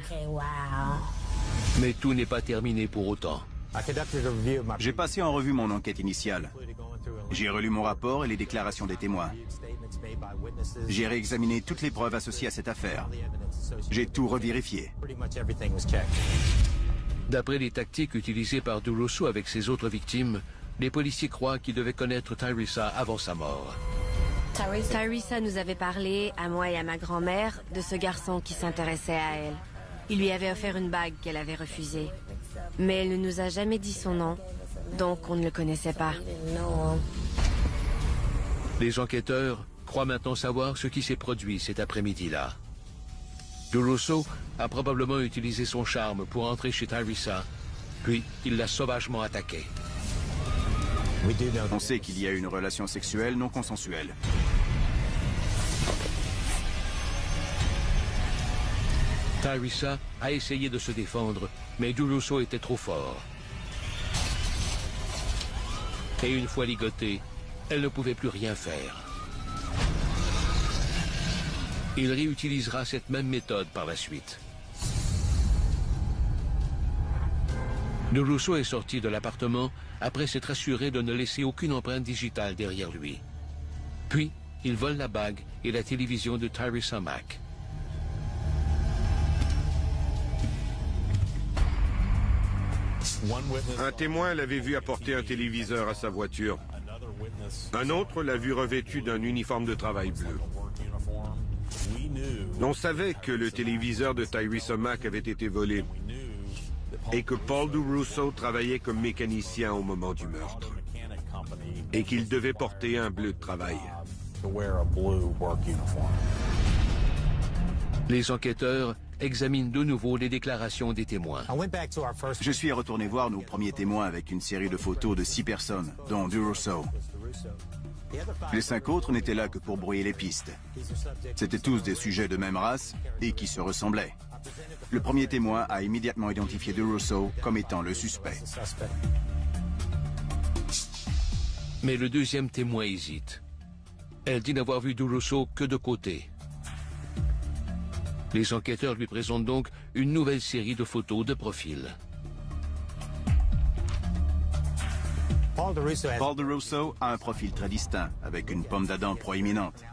S6: Mais tout n'est pas terminé pour autant.
S7: J'ai passé en revue mon enquête initiale. J'ai relu mon rapport et les déclarations des témoins. J'ai réexaminé toutes les preuves associées à cette affaire. J'ai tout revérifié.
S6: D'après les tactiques utilisées par DeRusso avec ses autres victimes, les policiers croient qu'il devait connaître Tyresa avant sa mort.
S12: Tyresa nous avait parlé, à moi et à ma grand-mère, de ce garçon qui s'intéressait à elle. Il lui avait offert une bague qu'elle avait refusée. Mais elle ne nous a jamais dit son nom, donc on ne le connaissait pas.
S6: Les enquêteurs croient maintenant savoir ce qui s'est produit cet après-midi-là. DeRusso a probablement utilisé son charme pour entrer chez Tyresa, puis il l'a sauvagement attaquée.
S7: On sait qu'il y a eu une relation sexuelle non consensuelle.
S6: Tyresa a essayé de se défendre, mais DeRusso était trop fort. Et une fois ligotée, elle ne pouvait plus rien faire. Il réutilisera cette même méthode par la suite. DeRusso est sorti de l'appartement après s'être assuré de ne laisser aucune empreinte digitale derrière lui. Puis, il vole la bague et la télévision de Tyresa Mack.
S17: Un témoin l'avait vu apporter un téléviseur à sa voiture. Un autre l'a vu revêtu d'un uniforme de travail bleu. On savait que le téléviseur de Tyresa Mack avait été volé et que Paul DeRusso travaillait comme mécanicien au moment du meurtre et qu'il devait porter un bleu de travail.
S6: Les enquêteurs examinent de nouveau les déclarations des témoins.
S7: Je suis retourné voir nos premiers témoins avec une série de photos de 6 personnes, dont DeRusso. Les 5 autres n'étaient là que pour brouiller les pistes. C'étaient tous des sujets de même race et qui se ressemblaient. Le premier témoin a immédiatement identifié DeRusso comme étant le suspect.
S6: Mais le deuxième témoin hésite. Elle dit n'avoir vu DeRusso que de côté. Les enquêteurs lui présentent donc une nouvelle série de photos de profil.
S7: Paul DeRusso a un profil très distinct, avec une pomme d'Adam proéminente.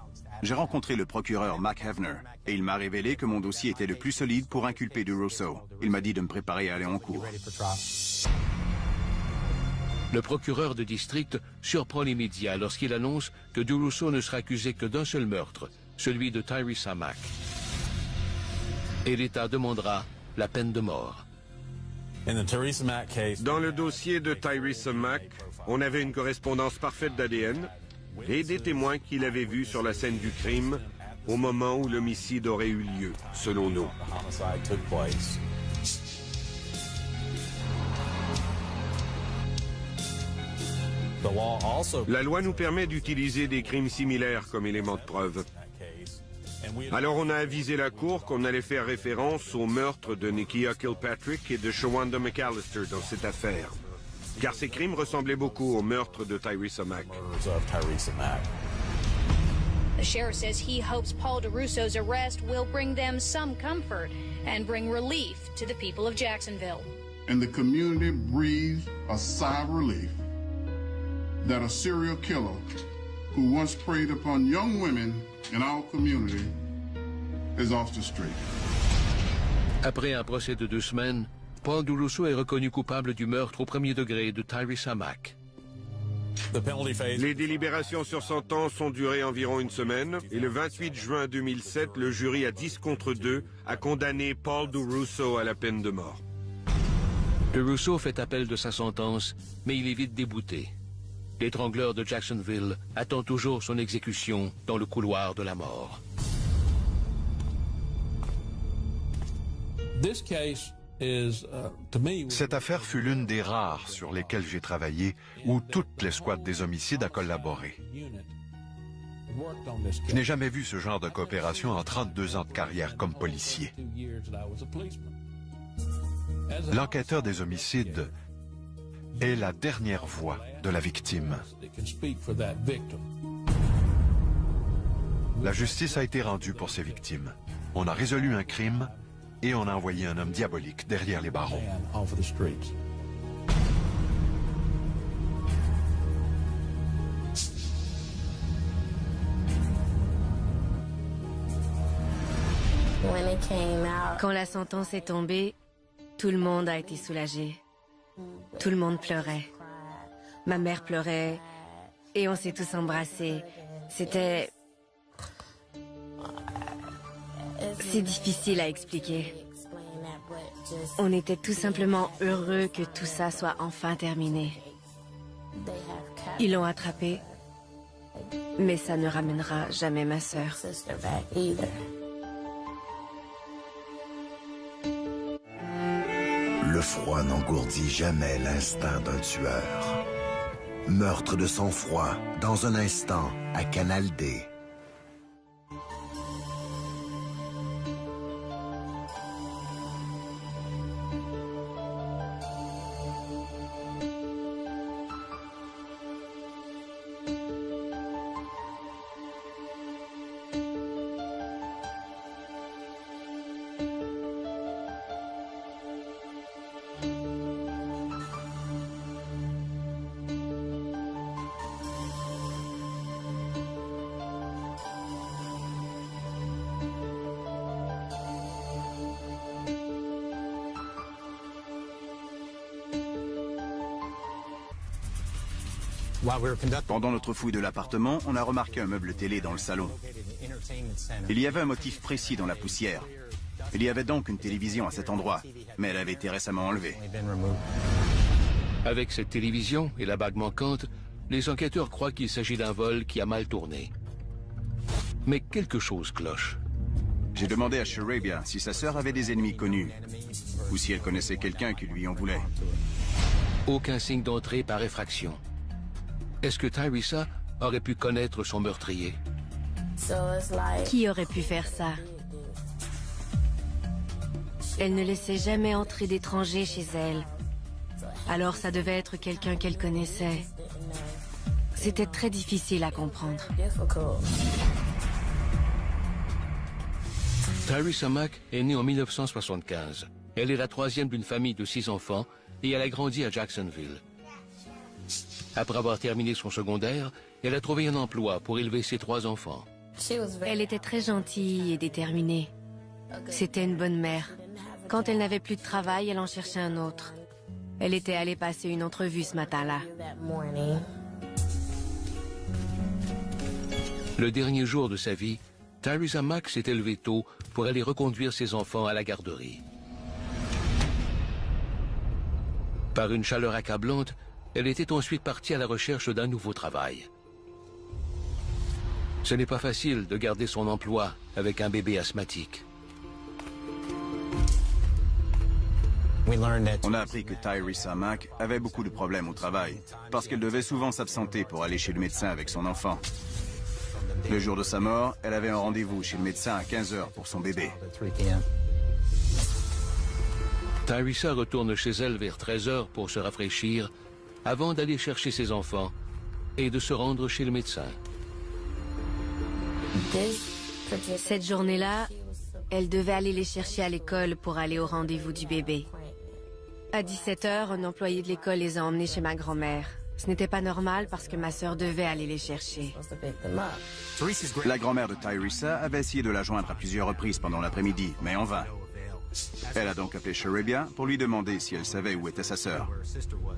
S7: J'ai rencontré le procureur Mac Havner, et il m'a révélé que mon dossier était le plus solide pour inculper DeRusso. Il m'a dit de me préparer à aller en cours.
S6: Le procureur de district surprend les médias lorsqu'il annonce que DeRusso ne sera accusé que d'un seul meurtre, celui de Tyresa Mack. Et l'État demandera la peine de mort.
S17: Dans le dossier de Tyresa Mack, on avait une correspondance parfaite d'ADN et des témoins qui l'avaient vu sur la scène du crime au moment où l'homicide aurait eu lieu, selon nous. La loi nous permet d'utiliser des crimes similaires comme élément de preuve. Alors on a avisé la Cour qu'on allait faire référence au meurtre de Nikia Kilpatrick et de Shawanda McAllister dans cette affaire. Car ces crimes ressemblaient beaucoup au meurtre de Tyresa Mack.
S3: The sheriff says he hopes Paul DeRusso's arrest will bring them some comfort and bring relief to the people of Jacksonville.
S9: And the community breathes a sigh of relief that a serial killer who once preyed upon young women in our community is off the street.
S6: Après un procès de 2 semaines, Paul DeRusso est reconnu coupable du meurtre au premier degré de Tyresa Mack.
S17: Les délibérations sur sentence ont duré environ une semaine et le 28 juin 2007, le jury à 10 contre 2 a condamné Paul DeRusso à la peine de mort.
S6: DeRusso fait appel de sa sentence, mais il est vite débouté. L'étrangleur de Jacksonville attend toujours son exécution dans le couloir de la mort.
S16: Cette affaire fut l'une des rares sur lesquelles j'ai travaillé où toute l'escouade des homicides a collaboré. Je n'ai jamais vu ce genre de coopération en 32 ans de carrière comme policier. L'enquêteur des homicides est la dernière voix de la victime. La justice a été rendue pour ces victimes. On a résolu un crime et on a envoyé un homme diabolique derrière les barreaux.
S12: Quand la sentence est tombée, tout le monde a été soulagé. Tout le monde pleurait. Ma mère pleurait et on s'est tous embrassés. C'est difficile à expliquer. On était tout simplement heureux que tout ça soit enfin terminé. Ils l'ont attrapé, mais ça ne ramènera jamais ma sœur.
S11: Le froid n'engourdit jamais l'instinct d'un tueur. Meurtre de sang-froid, dans un instant, à Canal D.
S7: Pendant notre fouille de l'appartement, on a remarqué un meuble télé dans le salon. Il y avait un motif précis dans la poussière. Il y avait donc une télévision à cet endroit, mais elle avait été récemment enlevée.
S6: Avec cette télévision et la bague manquante, les enquêteurs croient qu'il s'agit d'un vol qui a mal tourné. Mais quelque chose cloche.
S7: J'ai demandé à Sharabia si sa sœur avait des ennemis connus, ou si elle connaissait quelqu'un qui lui en voulait.
S6: Aucun signe d'entrée par effraction. Est-ce que Tyresa aurait pu connaître son meurtrier?
S12: Qui aurait pu faire ça? Elle ne laissait jamais entrer d'étrangers chez elle. Alors ça devait être quelqu'un qu'elle connaissait. C'était très difficile à comprendre.
S6: Tyresa Mack est née en 1975. Elle est la troisième d'une famille de 6 enfants et elle a grandi à Jacksonville. Après avoir terminé son secondaire, elle a trouvé un emploi pour élever ses 3 enfants.
S12: Elle était très gentille et déterminée. C'était une bonne mère. Quand elle n'avait plus de travail, elle en cherchait un autre. Elle était allée passer une entrevue ce matin-là.
S6: Le dernier jour de sa vie, Tyresa Mack s'est élevée tôt pour aller reconduire ses enfants à la garderie. Par une chaleur accablante, elle était ensuite partie à la recherche d'un nouveau travail. Ce n'est pas facile de garder son emploi avec un bébé asthmatique.
S7: On a appris que Tyresa Mack avait beaucoup de problèmes au travail, parce qu'elle devait souvent s'absenter pour aller chez le médecin avec son enfant. Le jour de sa mort, elle avait un rendez-vous chez le médecin à 15 h pour son bébé.
S6: Tyresa retourne chez elle vers 13 h pour se rafraîchir, avant d'aller chercher ses enfants et de se rendre chez le médecin.
S12: Cette journée-là, elle devait aller les chercher à l'école pour aller au rendez-vous du bébé. À 17 h, un employé de l'école les a emmenés chez ma grand-mère. Ce n'était pas normal parce que ma sœur devait aller les chercher.
S7: La grand-mère de Tyresa avait essayé de la joindre à plusieurs reprises pendant l'après-midi, mais en vain. Elle a donc appelé Sharabia pour lui demander si elle savait où était sa sœur.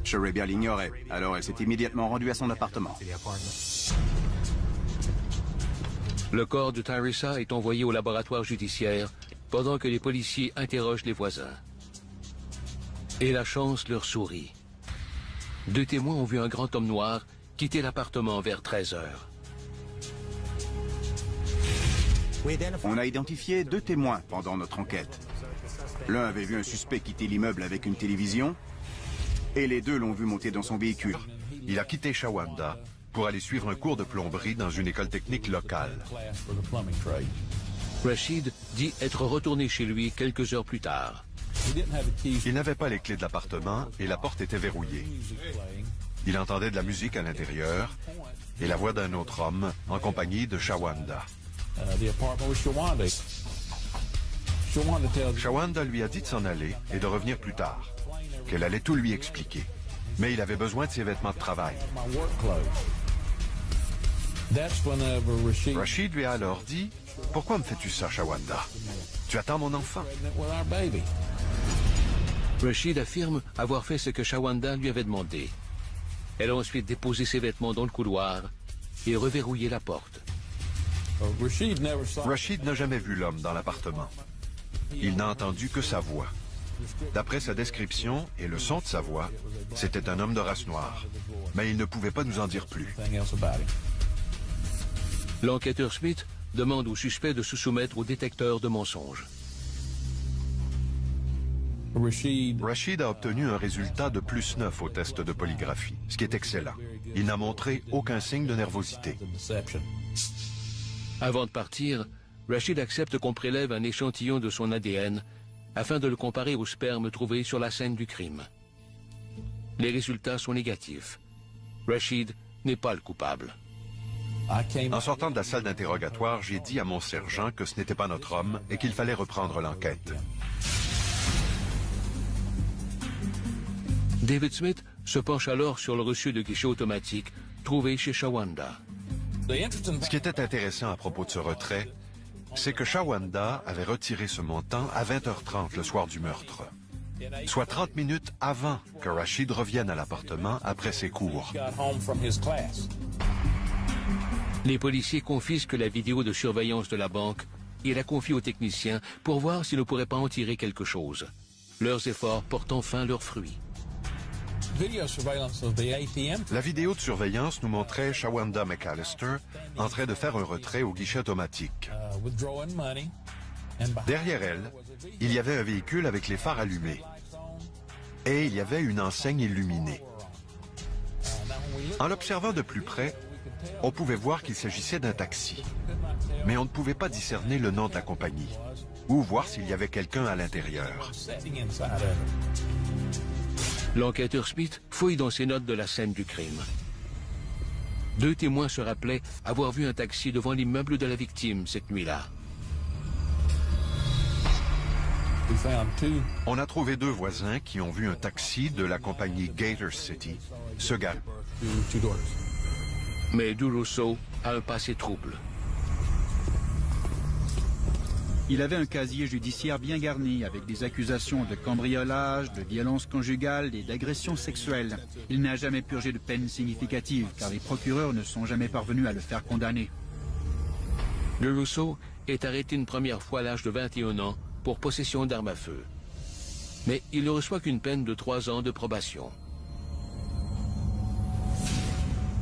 S7: Sharabia l'ignorait, alors elle s'est immédiatement rendue à son appartement.
S6: Le corps de Tyresa est envoyé au laboratoire judiciaire pendant que les policiers interrogent les voisins. Et la chance leur sourit. 2 témoins ont vu un grand homme noir quitter l'appartement vers 13 h.
S7: On a identifié 2 témoins pendant notre enquête. L'un avait vu un suspect quitter l'immeuble avec une télévision, et les 2 l'ont vu monter dans son véhicule.
S16: Il a quitté Shawanda pour aller suivre un cours de plomberie dans une école technique locale.
S6: Rashid dit être retourné chez lui quelques heures plus tard.
S16: Il n'avait pas les clés de l'appartement et la porte était verrouillée. Il entendait de la musique à l'intérieur et la voix d'un autre homme en compagnie de Shawanda. Shawanda lui a dit de s'en aller et de revenir plus tard, qu'elle allait tout lui expliquer. Mais il avait besoin de ses vêtements de travail. Rashid lui a alors dit « Pourquoi me fais-tu ça, Shawanda? Tu attends mon enfant. »
S6: Rashid affirme avoir fait ce que Shawanda lui avait demandé. Elle a ensuite déposé ses vêtements dans le couloir et reverrouillé la porte.
S16: Rashid n'a jamais vu l'homme dans l'appartement. Il n'a entendu que sa voix. D'après sa description et le son de sa voix, c'était un homme de race noire. Mais il ne pouvait pas nous en dire plus.
S6: L'enquêteur Smith demande au suspect de se soumettre au détecteur de mensonges.
S16: Rashid a obtenu un résultat de +9 au test de polygraphie, ce qui est excellent. Il n'a montré aucun signe de nervosité.
S6: Avant de partir, Rashid accepte qu'on prélève un échantillon de son ADN afin de le comparer au sperme trouvé sur la scène du crime. Les résultats sont négatifs. Rashid n'est pas le coupable.
S16: En sortant de la salle d'interrogatoire, j'ai dit à mon sergent que ce n'était pas notre homme et qu'il fallait reprendre l'enquête.
S6: David Smith se penche alors sur le reçu de guichet automatique trouvé chez Shawanda.
S16: Ce qui était intéressant à propos de ce retrait, c'est que Shawanda avait retiré ce montant à 20h30 le soir du meurtre, soit 30 minutes avant que Rashid revienne à l'appartement après ses cours.
S6: Les policiers confisquent la vidéo de surveillance de la banque et la confient aux techniciens pour voir s'ils ne pourraient pas en tirer quelque chose. Leurs efforts portent enfin leurs fruits.
S16: La vidéo de surveillance nous montrait Shawanda McAllister en train de faire un retrait au guichet automatique. Derrière elle, il y avait un véhicule avec les phares allumés. Et il y avait une enseigne illuminée. En l'observant de plus près, on pouvait voir qu'il s'agissait d'un taxi. Mais on ne pouvait pas discerner le nom de la compagnie ou voir s'il y avait quelqu'un à l'intérieur.
S6: L'enquêteur Smith fouille dans ses notes de la scène du crime. 2 témoins se rappelaient avoir vu un taxi devant l'immeuble de la victime cette nuit-là.
S16: On a trouvé 2 voisins qui ont vu un taxi de la compagnie Gator City se garer.
S6: Mais DeRusso a un passé trouble.
S1: Il avait un casier judiciaire bien garni, avec des accusations de cambriolage, de violence conjugale et d'agression sexuelle. Il n'a jamais purgé de peine significative, car les procureurs ne sont jamais parvenus à le faire condamner.
S6: DeRusso est arrêté une première fois à l'âge de 21 ans pour possession d'armes à feu. Mais il ne reçoit qu'une peine de 3 ans de probation.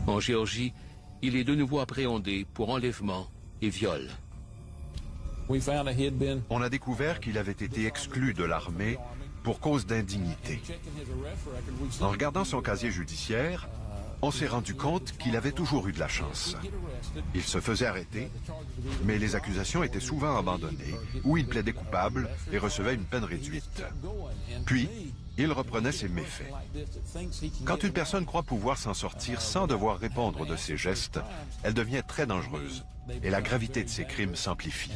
S6: En Géorgie, il est de nouveau appréhendé pour enlèvement et viol.
S16: On a découvert qu'il avait été exclu de l'armée pour cause d'indignité. En regardant son casier judiciaire, on s'est rendu compte qu'il avait toujours eu de la chance. Il se faisait arrêter, mais les accusations étaient souvent abandonnées, ou il plaidait coupable et recevait une peine réduite. Puis, il reprenait ses méfaits. Quand une personne croit pouvoir s'en sortir sans devoir répondre de ses gestes, elle devient très dangereuse, et la gravité de ses crimes s'amplifie.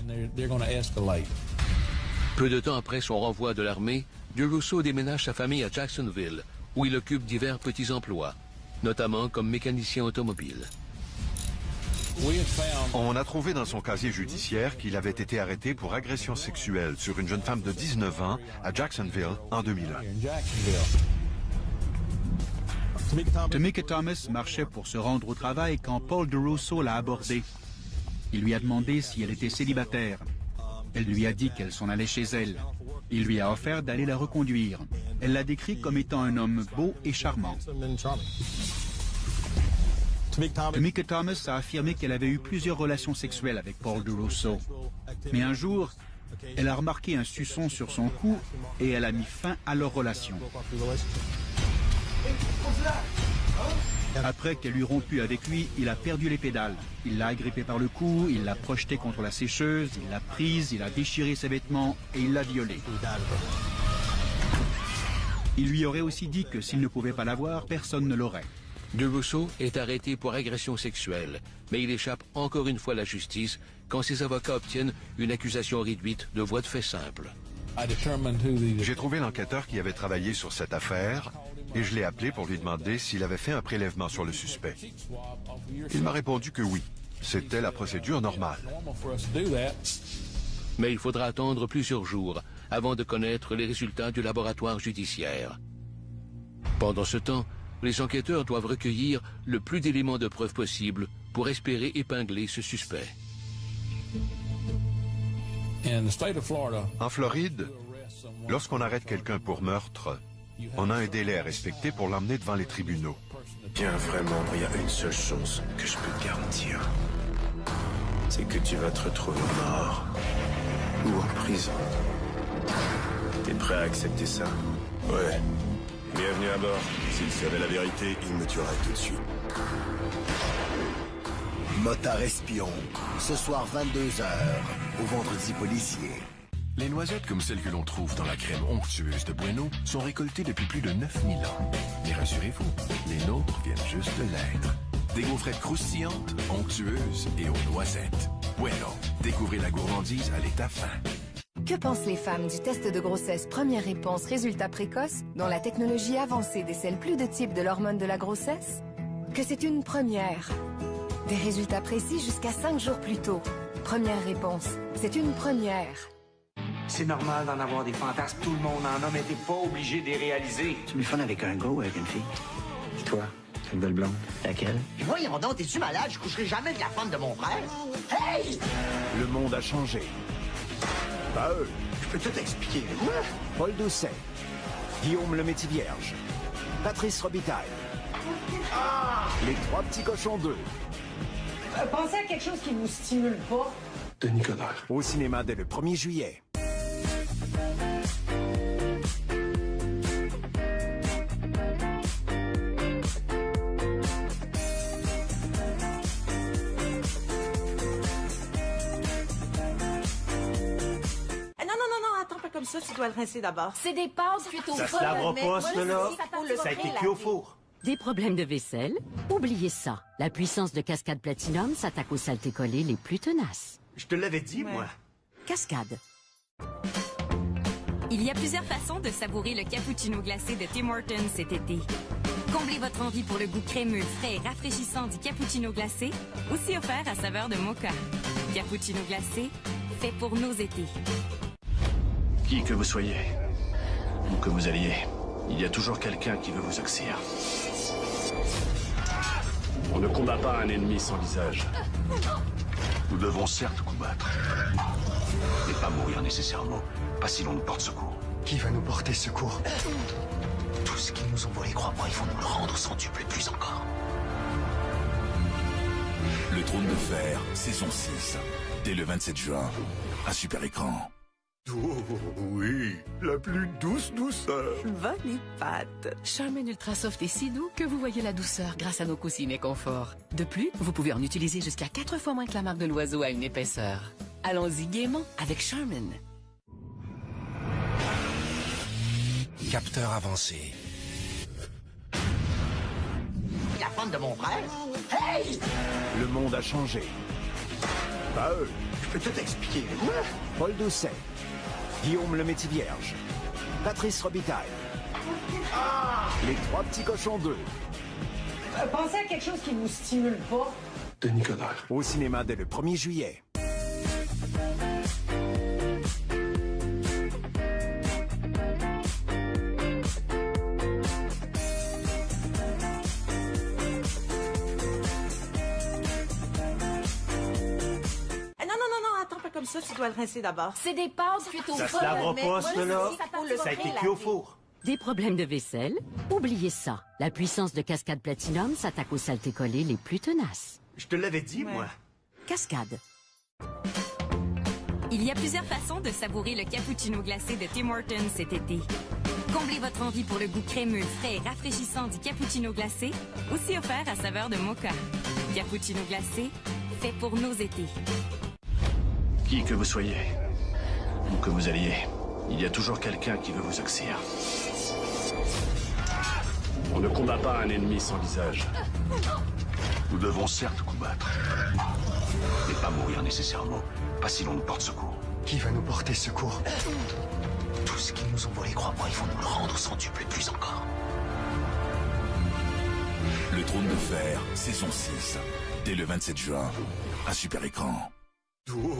S6: Peu de temps après son renvoi de l'armée, DeRusso déménage sa famille à Jacksonville, où il occupe divers petits emplois, notamment comme mécanicien automobile.
S16: On a trouvé dans son casier judiciaire qu'il avait été arrêté pour agression sexuelle sur une jeune femme de 19 ans à Jacksonville en 2001.
S1: Tamika Thomas marchait pour se rendre au travail quand Paul DeRusso l'a abordée. Il lui a demandé si elle était célibataire. Elle lui a dit qu'elle s'en allait chez elle. Il lui a offert d'aller la reconduire. Elle l'a décrit comme étant un homme beau et charmant. Tamika Thomas a affirmé qu'elle avait eu plusieurs relations sexuelles avec Paul DeRusso. Mais un jour, elle a remarqué un suçon sur son cou et elle a mis fin à leur relation. Après qu'elle eut rompu avec lui, il a perdu les pédales. Il l'a agrippée par le cou, il l'a projetée contre la sécheuse, il l'a prise, il a déchiré ses vêtements et il l'a violée. Il lui aurait aussi dit que s'il ne pouvait pas la voir, personne ne l'aurait.
S6: DeRusso est arrêté pour agression sexuelle, mais il échappe encore une fois à la justice quand ses avocats obtiennent une accusation réduite de voies de fait simple.
S16: J'ai trouvé l'enquêteur qui avait travaillé sur cette affaire et je l'ai appelé pour lui demander s'il avait fait un prélèvement sur le suspect. Il m'a répondu que oui. C'était la procédure normale.
S6: Mais il faudra attendre plusieurs jours avant de connaître les résultats du laboratoire judiciaire. Pendant ce temps, les enquêteurs doivent recueillir le plus d'éléments de preuve possible pour espérer épingler ce suspect.
S16: En Floride, lorsqu'on arrête quelqu'un pour meurtre, on a un délai à respecter pour l'emmener devant les tribunaux.
S21: Bien vraiment, il y a une seule chose que je peux te garantir. C'est que tu vas te retrouver mort ou en prison. T'es prêt à accepter ça?
S4: Ouais.
S21: Bienvenue à bord.
S4: S'il savait la vérité, il me tuerait tout de suite.
S11: Motard espion, ce soir 22h, au Vendredi policier.
S31: Les noisettes comme celles que l'on trouve dans la crème onctueuse de Bueno sont récoltées depuis plus de 9000 ans. Mais rassurez-vous, les nôtres viennent juste de l'être. Des gaufrettes croustillantes, onctueuses et aux noisettes. Bueno, découvrez la gourmandise à l'état fin.
S13: Que pensent les femmes du test de grossesse première réponse résultat précoce, dont la technologie avancée décèle plus de types de l'hormone de la grossesse? Que c'est une première. Des résultats précis jusqu'à 5 jours plus tôt. Première réponse, c'est une première.
S21: C'est normal d'en avoir des fantasmes, tout le monde en a, mais t'es pas obligé de les réaliser. Tu me fun avec un gars ou avec une fille? Et toi, une belle blonde? Laquelle?
S18: Et voyons donc, t'es-tu malade? Je coucherai jamais avec la femme de mon frère. Hey!
S31: Le monde a changé. Pas eux.
S18: Je peux tout expliquer.
S31: Paul Doucet, Guillaume le Métis-Vierge, Patrice Robitaille, Les Trois Petits Cochons 2.
S30: Pensez à quelque chose qui vous stimule pas.
S31: Denis Coderre. Au cinéma dès le 1er juillet.
S30: Comme ça, tu dois le rincer d'abord.
S18: C'est des pâtes plutôt.
S21: Ça se lavera pas, cela. Ça a été cuit au four.
S19: Des problèmes de vaisselle? Oubliez ça. La puissance de Cascade Platinum s'attaque aux saletés collées les plus tenaces.
S21: Je te l'avais dit, moi.
S19: Cascade.
S20: Il y a plusieurs façons de savourer le cappuccino glacé de Tim Hortons cet été. Comblez votre envie pour le goût crémeux, frais et rafraîchissant du cappuccino glacé, aussi offert à saveur de mocha. Cappuccino glacé, fait pour nos étés.
S21: Qui que vous soyez, où que vous alliez, il y a toujours quelqu'un qui veut vous oxyre.
S5: On ne combat pas un ennemi sans visage.
S31: Nous devons certes combattre, mais pas mourir nécessairement, pas si l'on nous porte secours.
S21: Qui va nous porter secours? Tout ce qu'ils nous ont volé, crois-moi, il faut nous le rendre sans dupe plus encore.
S31: Le Trône de Fer, saison 6, dès le 27 juin, à super écran.
S4: Oh oui, la plus douce douceur.
S19: Bonne pâte. Charmin Ultra Soft est si doux que vous voyez la douceur grâce à nos coussinets confort. De plus, vous pouvez en utiliser jusqu'à 4 fois moins que la marque de l'oiseau à une épaisseur. Allons-y gaiement avec Charmin.
S27: Capteur avancé.
S18: La femme de mon frère? Hey!
S31: Le monde a changé. Pas eux.
S21: Je peux tout expliquer.
S31: Paul Doucet, Guillaume le Métis-Vierge, Patrice Robitaille, Les Trois Petits Cochons 2.
S30: Pensez à quelque chose qui vous stimule pas.
S31: Denis Coderre. Au cinéma dès le 1er juillet.
S30: Comme ça, tu dois le rincer d'abord.
S18: C'est des pâtes plutôt.
S21: Ça se lavera pas, cela. Ça a été cuit au four.
S19: Des problèmes de vaisselle? Oubliez ça. La puissance de Cascade Platinum s'attaque aux saletés collées les plus tenaces.
S21: Je te l'avais dit, moi.
S19: Cascade.
S20: Il y a plusieurs façons de savourer le cappuccino glacé de Tim Hortons cet été. Comblez votre envie pour le goût crémeux, frais et rafraîchissant du cappuccino glacé, aussi offert à saveur de mocha. Cappuccino glacé, fait pour nos étés.
S21: Qui que vous soyez, où que vous alliez, il y a toujours quelqu'un qui veut vous oxyre.
S5: On ne combat pas un ennemi sans visage.
S31: Nous devons certes combattre,
S21: Mais pas mourir nécessairement, pas si l'on nous porte secours.
S2: Qui va nous porter secours? Tous ceux qui nous ont volé, crois-moi, ils vont nous le rendre centuple et plus encore.
S31: Le Trône de Fer, saison 6. Dès le 27 juin, à Super Écran.
S4: Oh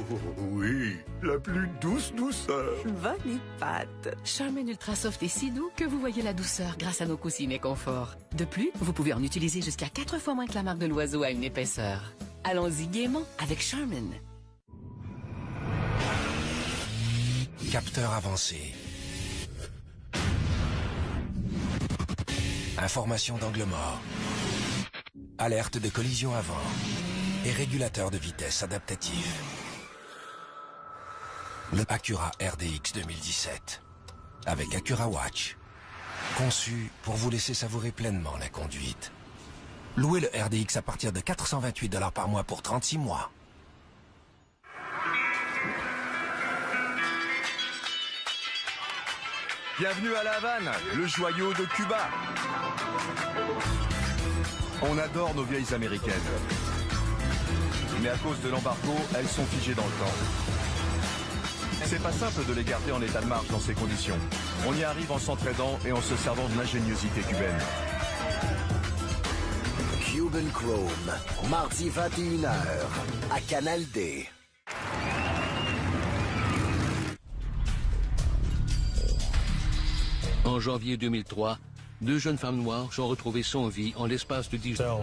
S4: oui, la plus douce douceur.
S19: Bonne pâte. Charmin Ultra Soft est si doux que vous voyez la douceur grâce à nos coussinets confort. De plus, vous pouvez en utiliser jusqu'à 4 fois moins que la marque de l'oiseau à une épaisseur. Allons-y gaiement avec Charmin.
S27: Capteur avancé. Information d'angle mort. Alerte de collision avant. Et régulateur de vitesse adaptatif. Le Acura RDX 2017. Avec Acura Watch. Conçu pour vous laisser savourer pleinement la conduite. Louez le RDX à partir de 428 $ par mois pour 36 mois.
S8: Bienvenue à La Havane, le joyau de Cuba. On adore nos vieilles américaines. Mais à cause de l'embargo, elles sont figées dans le temps. C'est pas simple de les garder en état de marche dans ces conditions. On y arrive en s'entraidant et en se servant de l'ingéniosité cubaine.
S11: Cuban Chrome, mardi 21h, à Canal D.
S6: En janvier 2003, 2 jeunes femmes noires sont retrouvées sans vie en l'espace de 10 heures.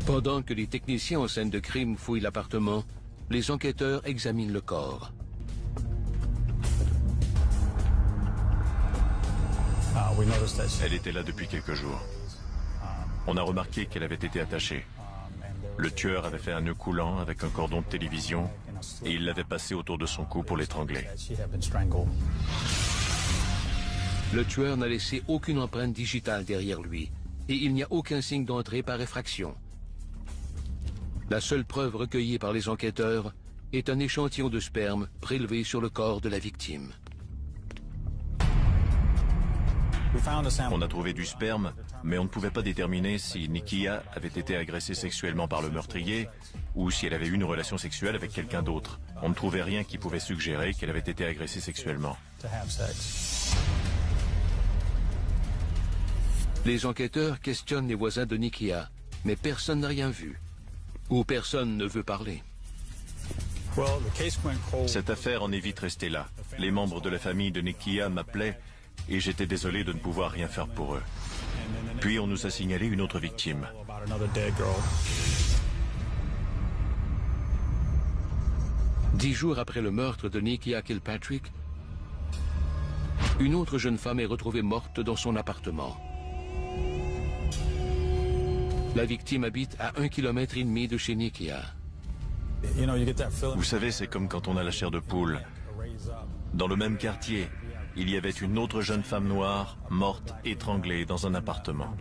S6: Pendant que les techniciens en scène de crime fouillent l'appartement, les enquêteurs examinent le corps.
S10: Elle était là depuis quelques jours. On a remarqué qu'elle avait été attachée. Le tueur avait fait un nœud coulant avec un cordon de télévision et il l'avait passé autour de son cou pour l'étrangler.
S6: Le tueur n'a laissé aucune empreinte digitale derrière lui et il n'y a aucun signe d'entrée par effraction. La seule preuve recueillie par les enquêteurs est un échantillon de sperme prélevé sur le corps de la victime.
S10: On a trouvé du sperme, mais on ne pouvait pas déterminer si Nikia avait été agressée sexuellement par le meurtrier ou si elle avait eu une relation sexuelle avec quelqu'un d'autre. On ne trouvait rien qui pouvait suggérer qu'elle avait été agressée sexuellement.
S6: Les enquêteurs questionnent les voisins de Nikia, mais personne n'a rien vu. Ou personne ne veut parler.
S10: Cette affaire en est vite restée là. Les membres de la famille de Nikia m'appelaient et j'étais désolé de ne pouvoir rien faire pour eux. Puis on nous a signalé une autre victime.
S6: Dix jours après le meurtre de Nikia Kilpatrick, une autre jeune femme est retrouvée morte dans son appartement. La victime habite à 1,5 km de chez Nikia.
S10: Vous savez, c'est comme quand on a la chair de poule. Dans le même quartier, il y avait une autre jeune femme noire, morte, étranglée dans un appartement.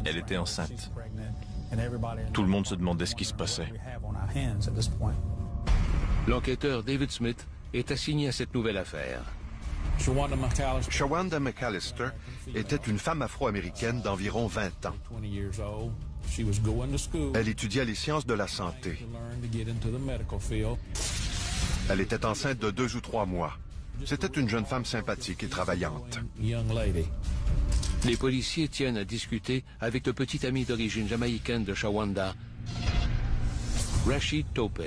S10: Elle était enceinte. Tout le monde se demandait ce qui se passait.
S6: L'enquêteur David Smith est assigné à cette nouvelle affaire.
S16: Shawanda McAllister était une femme afro-américaine d'environ 20 ans. Elle étudiait les sciences de la santé. Elle était enceinte de 2 ou 3 mois. C'était une jeune femme sympathique et travaillante.
S6: Les policiers tiennent à discuter avec le petit ami d'origine jamaïcaine de Shawanda, Rashid Tope.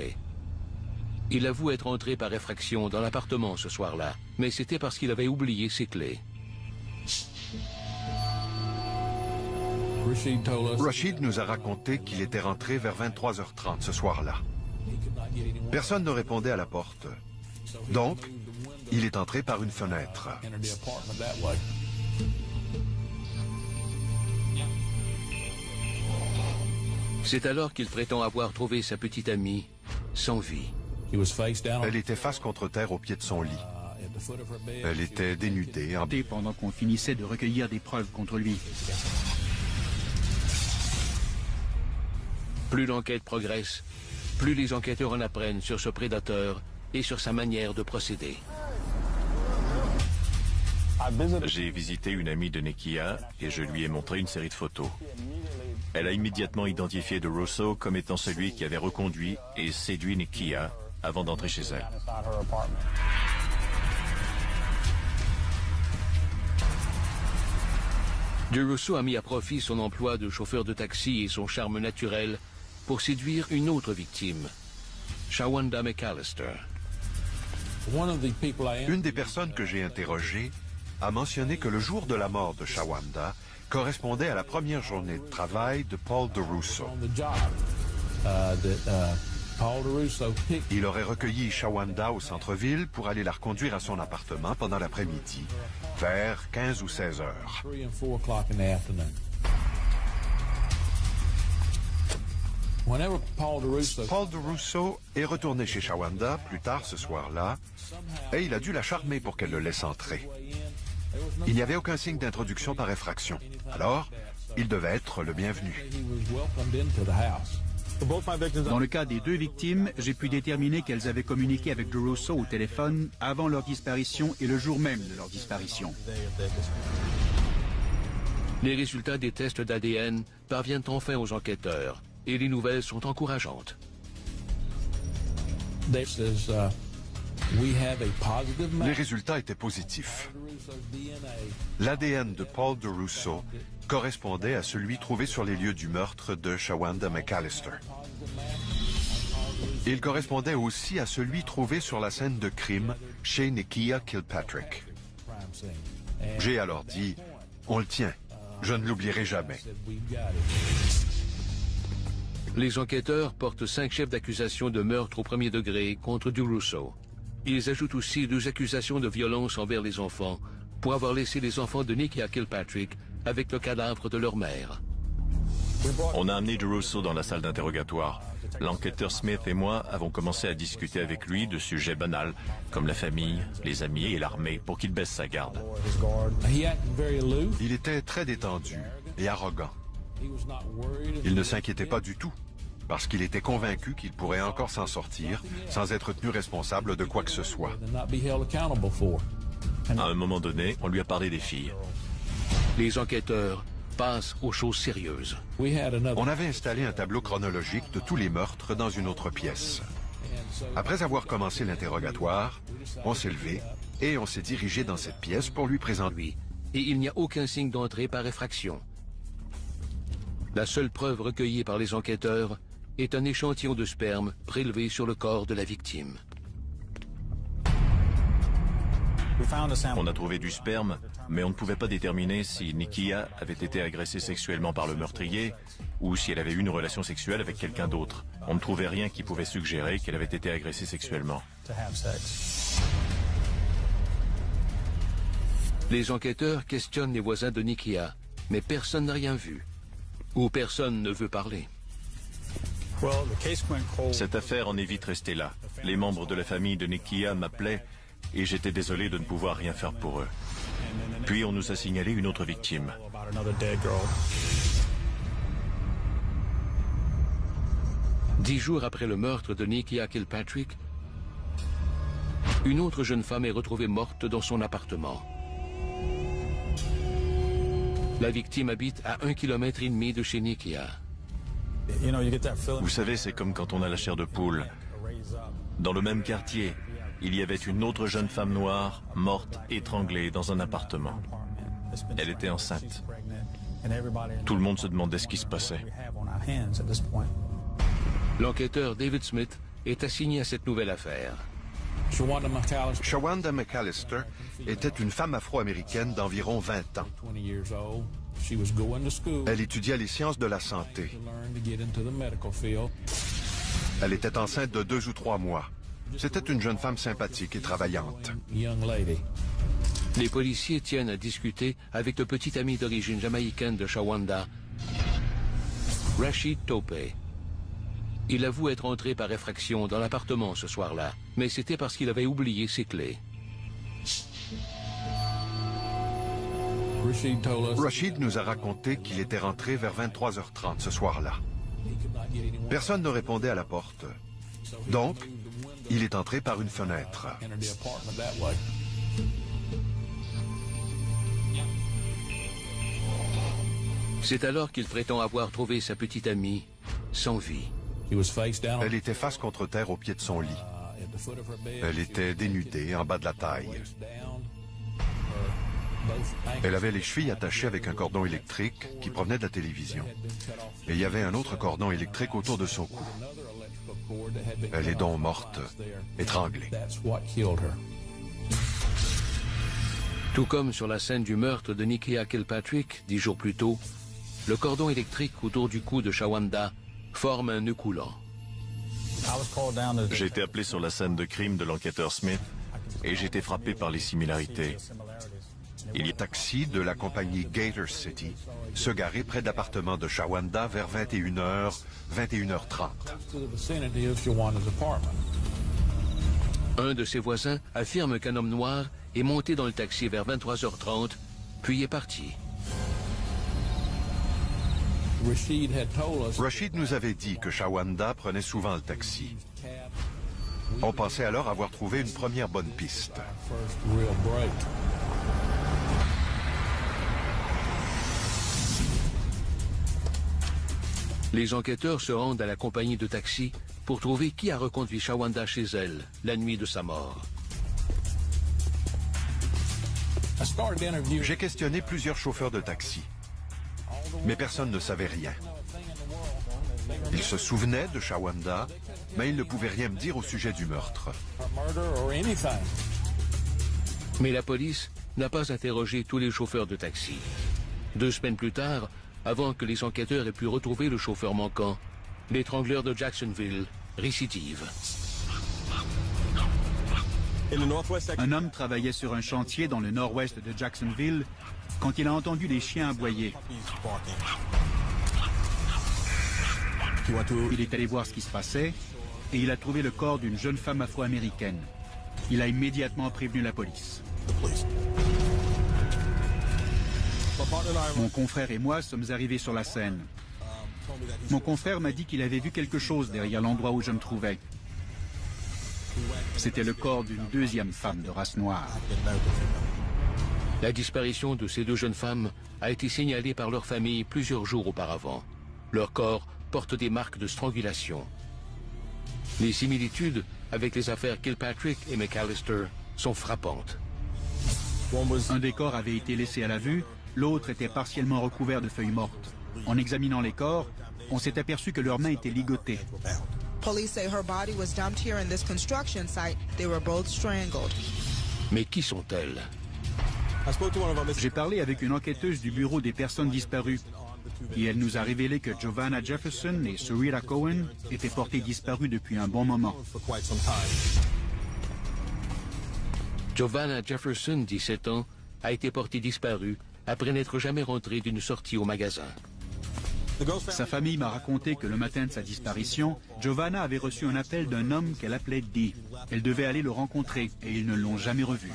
S6: Il avoue être entré par effraction dans l'appartement ce soir-là, mais c'était parce qu'il avait oublié ses clés.
S16: Rashid nous a raconté qu'il était rentré vers 23h30 ce soir-là. Personne ne répondait à la porte. Donc, il est entré par une fenêtre.
S6: C'est alors qu'il prétend avoir trouvé sa petite amie sans vie.
S16: Elle était face contre terre au pied de son lit. Elle était dénudée.
S1: Pendant qu'on finissait de recueillir des preuves contre lui.
S6: Plus l'enquête progresse, plus les enquêteurs en apprennent sur ce prédateur et sur sa manière de procéder.
S10: J'ai visité une amie de Nikia et je lui ai montré une série de photos. Elle a immédiatement identifié DeRusso comme étant celui qui avait reconduit et séduit Nikia avant d'entrer chez elle.
S6: DeRusso a mis à profit son emploi de chauffeur de taxi et son charme naturel pour séduire une autre victime, Shawanda McAllister.
S16: Une des personnes que j'ai interrogées a mentionné que le jour de la mort de Shawanda correspondait à la première journée de travail de Paul DeRusso. Il aurait recueilli Shawanda au centre-ville pour aller la reconduire à son appartement pendant l'après-midi, vers 15 ou 16 heures. Paul DeRusso est retourné chez Shawanda plus tard ce soir-là et il a dû la charmer pour qu'elle le laisse entrer. Il n'y avait aucun signe d'introduction par effraction, alors il devait être le bienvenu.
S1: Dans le cas des deux victimes, j'ai pu déterminer qu'elles avaient communiqué avec DeRusso au téléphone avant leur disparition et le jour même de leur disparition.
S6: Les résultats des tests d'ADN parviennent enfin aux enquêteurs et les nouvelles sont encourageantes.
S16: Les résultats étaient positifs. L'ADN de Paul DeRusso correspondait à celui trouvé sur les lieux du meurtre de Shawanda McAllister. Il correspondait aussi à celui trouvé sur la scène de crime chez Nikia Kilpatrick. J'ai alors dit, on le tient, je ne l'oublierai jamais.
S6: Les enquêteurs portent 5 chefs d'accusation de meurtre au premier degré contre DeRusso. Ils ajoutent aussi 2 accusations de violence envers les enfants pour avoir laissé les enfants de Nikia Kilpatrick avec le cadavre de leur mère.
S10: On a amené DeRusso dans la salle d'interrogatoire. L'enquêteur Smith et moi avons commencé à discuter avec lui de sujets banals, comme la famille, les amis et l'armée, pour qu'il baisse sa garde.
S16: Il était très détendu et arrogant. Il ne s'inquiétait pas du tout, parce qu'il était convaincu qu'il pourrait encore s'en sortir sans être tenu responsable de quoi que ce soit.
S10: À un moment donné, on lui a parlé des filles.
S6: Les enquêteurs passent aux choses sérieuses.
S16: On avait installé un tableau chronologique de tous les meurtres dans une autre pièce. Après avoir commencé l'interrogatoire, on s'est levé et on s'est dirigé dans cette pièce pour lui présenter.
S6: Et il n'y a aucun signe d'entrée par effraction. La seule preuve recueillie par les enquêteurs est un échantillon de sperme prélevé sur le corps de la victime.
S10: On a trouvé du sperme, mais on ne pouvait pas déterminer si Nikia avait été agressée sexuellement par le meurtrier ou si elle avait eu une relation sexuelle avec quelqu'un d'autre. On ne trouvait rien qui pouvait suggérer qu'elle avait été agressée sexuellement.
S6: Les enquêteurs questionnent les voisins de Nikia, mais personne n'a rien vu. Ou personne ne veut parler.
S10: Cette affaire en est vite restée là. Les membres de la famille de Nikia m'appelaient et j'étais désolé de ne pouvoir rien faire pour eux. Puis on nous a signalé une autre victime.
S6: 10 jours après le meurtre de Nikia Kilpatrick, une autre jeune femme est retrouvée morte dans son appartement. La victime habite à 1,5 km de chez Nikia.
S10: Vous savez, c'est comme quand on a la chair de poule. Dans le même quartier, il y avait une autre jeune femme noire, morte, étranglée dans un appartement. Elle était enceinte. Tout le monde se demandait ce qui se passait.
S6: L'enquêteur David Smith est assigné à cette nouvelle affaire.
S16: Shawanda McAllister était une femme afro-américaine d'environ 20 ans. Elle étudiait les sciences de la santé. Elle était enceinte de 2 ou 3 mois. C'était une jeune femme sympathique et travaillante.
S6: Les policiers tiennent à discuter avec le petit ami d'origine jamaïcaine de Shawanda, Rashid Tope. Il avoue être entré par effraction dans l'appartement ce soir-là, mais c'était parce qu'il avait oublié ses clés.
S16: Rashid nous a raconté qu'il était rentré vers 23h30 ce soir-là. Personne ne répondait à la porte. Donc, il est entré par une fenêtre.
S6: C'est alors qu'il prétend avoir trouvé sa petite amie sans vie.
S16: Elle était face contre terre au pied de son lit. Elle était dénudée en bas de la taille. Elle avait les chevilles attachées avec un cordon électrique qui provenait de la télévision. Et il y avait un autre cordon électrique autour de son cou. Elle est donc morte, étranglée.
S6: Tout comme sur la scène du meurtre de Nikia Kilpatrick 10 jours plus tôt, le cordon électrique autour du cou de Shawanda forme un nœud coulant.
S10: J'ai été appelé sur la scène de crime de l'enquêteur Smith et j'ai été frappé par les similarités.
S16: Il y a un taxi de la compagnie Gator City se garait près de l'appartement de Shawanda vers 21h, 21h30.
S6: Un de ses voisins affirme qu'un homme noir est monté dans le taxi vers 23h30, puis est parti.
S16: Rashid nous avait dit que Shawanda prenait souvent le taxi. On pensait alors avoir trouvé une première bonne piste.
S6: Les enquêteurs se rendent à la compagnie de taxi pour trouver qui a reconduit Shawanda chez elle la nuit de sa mort.
S16: J'ai questionné plusieurs chauffeurs de taxi, mais personne ne savait rien. Ils se souvenaient de Shawanda, mais ils ne pouvaient rien me dire au sujet du meurtre.
S6: Mais la police n'a pas interrogé tous les chauffeurs de taxi. 2 semaines plus tard, avant que les enquêteurs aient pu retrouver le chauffeur manquant, l'étrangleur de Jacksonville récidive.
S1: Un homme travaillait sur un chantier dans le nord-ouest de Jacksonville quand il a entendu des chiens aboyer. Il est allé voir ce qui se passait et il a trouvé le corps d'une jeune femme afro-américaine. Il a immédiatement prévenu la police. Mon confrère et moi sommes arrivés sur la scène. Mon confrère m'a dit qu'il avait vu quelque chose derrière l'endroit où je me trouvais. C'était le corps d'une deuxième femme de race noire.
S6: La disparition de ces 2 jeunes femmes a été signalée par leur famille plusieurs jours auparavant. Leur corps porte des marques de strangulation. Les similitudes avec les affaires Kilpatrick et McAllister sont frappantes.
S1: Un des corps avait été laissé à la vue, l'autre était partiellement recouvert de feuilles mortes. En examinant les corps, on s'est aperçu que leurs mains étaient ligotées.
S6: Mais qui sont-elles?
S1: J'ai parlé avec une enquêteuse du bureau des personnes disparues et elle nous a révélé que Giovanna Jefferson et Serita Cohen étaient portées disparues depuis un bon moment.
S6: Giovanna Jefferson, 17 ans, a été portée disparue après n'être jamais rentrée d'une sortie au magasin.
S1: Sa famille m'a raconté que le matin de sa disparition, Giovanna avait reçu un appel d'un homme qu'elle appelait Dee. Elle devait aller le rencontrer et ils ne l'ont jamais revu.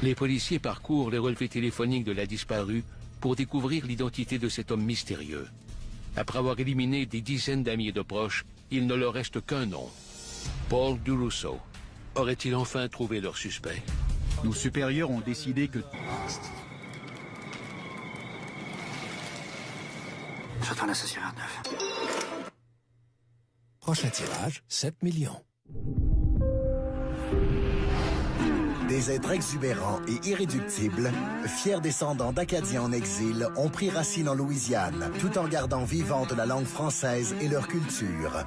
S6: Les policiers parcourent les relevés téléphoniques de la disparue pour découvrir l'identité de cet homme mystérieux. Après avoir éliminé des dizaines d'amis et de proches, il ne leur reste qu'un nom. Paul DeRusso. Aurait-il enfin trouvé leur suspect?
S1: Nos supérieurs ont décidé que...
S2: J'attends l'associé 29.
S27: Prochain tirage, 7 millions.
S11: Des êtres exubérants et irréductibles, fiers descendants d'Acadiens en exil, ont pris racine en Louisiane, tout en gardant vivante la langue française et leur culture.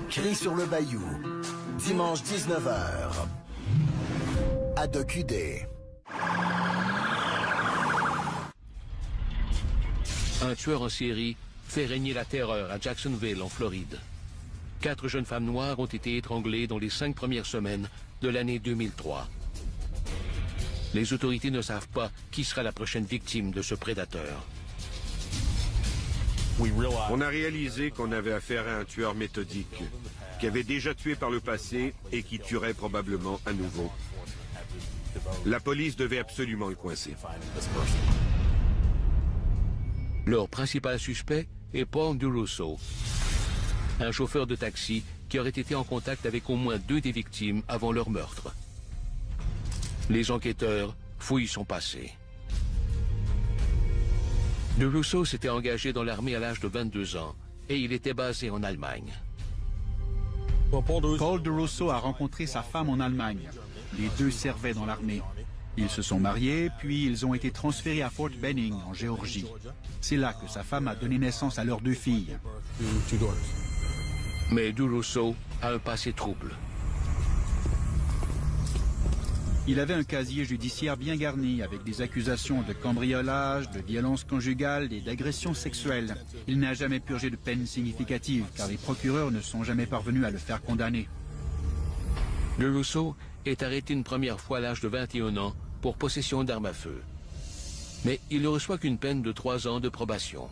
S11: Cris sur le Bayou, dimanche 19h, à DocuD.
S6: Un tueur en série fait régner la terreur à Jacksonville, en Floride. 4 jeunes femmes noires ont été étranglées dans les 5 premières semaines de l'année 2003. Les autorités ne savent pas qui sera la prochaine victime de ce prédateur.
S17: On a réalisé qu'on avait affaire à un tueur méthodique, qui avait déjà tué par le passé et qui tuerait probablement à nouveau. La police devait absolument le coincer.
S6: Leur principal suspect est Paul DeRusso, un chauffeur de taxi qui aurait été en contact avec au moins 2 des victimes avant leur meurtre. Les enquêteurs fouillent son passé. DeRusso s'était engagé dans l'armée à l'âge de 22 ans et il était basé en Allemagne.
S1: Paul DeRusso a rencontré sa femme en Allemagne. Les deux servaient dans l'armée. Ils se sont mariés, puis ils ont été transférés à Fort Benning, en Géorgie. C'est là que sa femme a donné naissance à leurs deux filles.
S6: Mais DeRusso a un passé trouble.
S1: Il avait un casier judiciaire bien garni, avec des accusations de cambriolage, de violence conjugale et d'agression sexuelle. Il n'a jamais purgé de peine significative, car les procureurs ne sont jamais parvenus à le faire condamner.
S6: DeRusso est arrêté une première fois à l'âge de 21 ans pour possession d'armes à feu. Mais il ne reçoit qu'une peine de 3 ans de probation.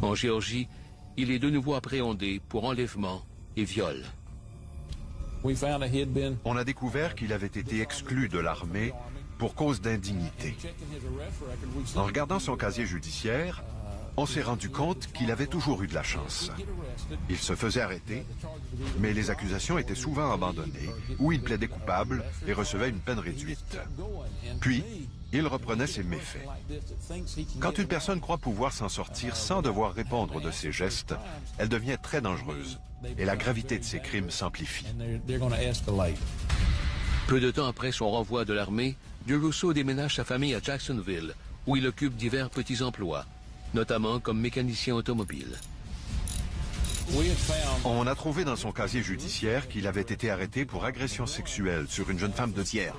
S6: En Géorgie, il est de nouveau appréhendé pour enlèvement et viol.
S16: On a découvert qu'il avait été exclu de l'armée pour cause d'indignité. En regardant son casier judiciaire, on s'est rendu compte qu'il avait toujours eu de la chance. Il se faisait arrêter, mais les accusations étaient souvent abandonnées, ou il plaidait coupable et recevait une peine réduite. Puis, il reprenait ses méfaits. Quand une personne croit pouvoir s'en sortir sans devoir répondre de ses gestes, elle devient très dangereuse, et la gravité de ses crimes s'amplifie.
S6: Peu de temps après son renvoi de l'armée, DeRusso déménage sa famille à Jacksonville, où il occupe divers petits emplois, notamment comme mécanicien automobile.
S16: On a trouvé dans son casier judiciaire qu'il avait été arrêté pour agression sexuelle sur une jeune femme de tiers.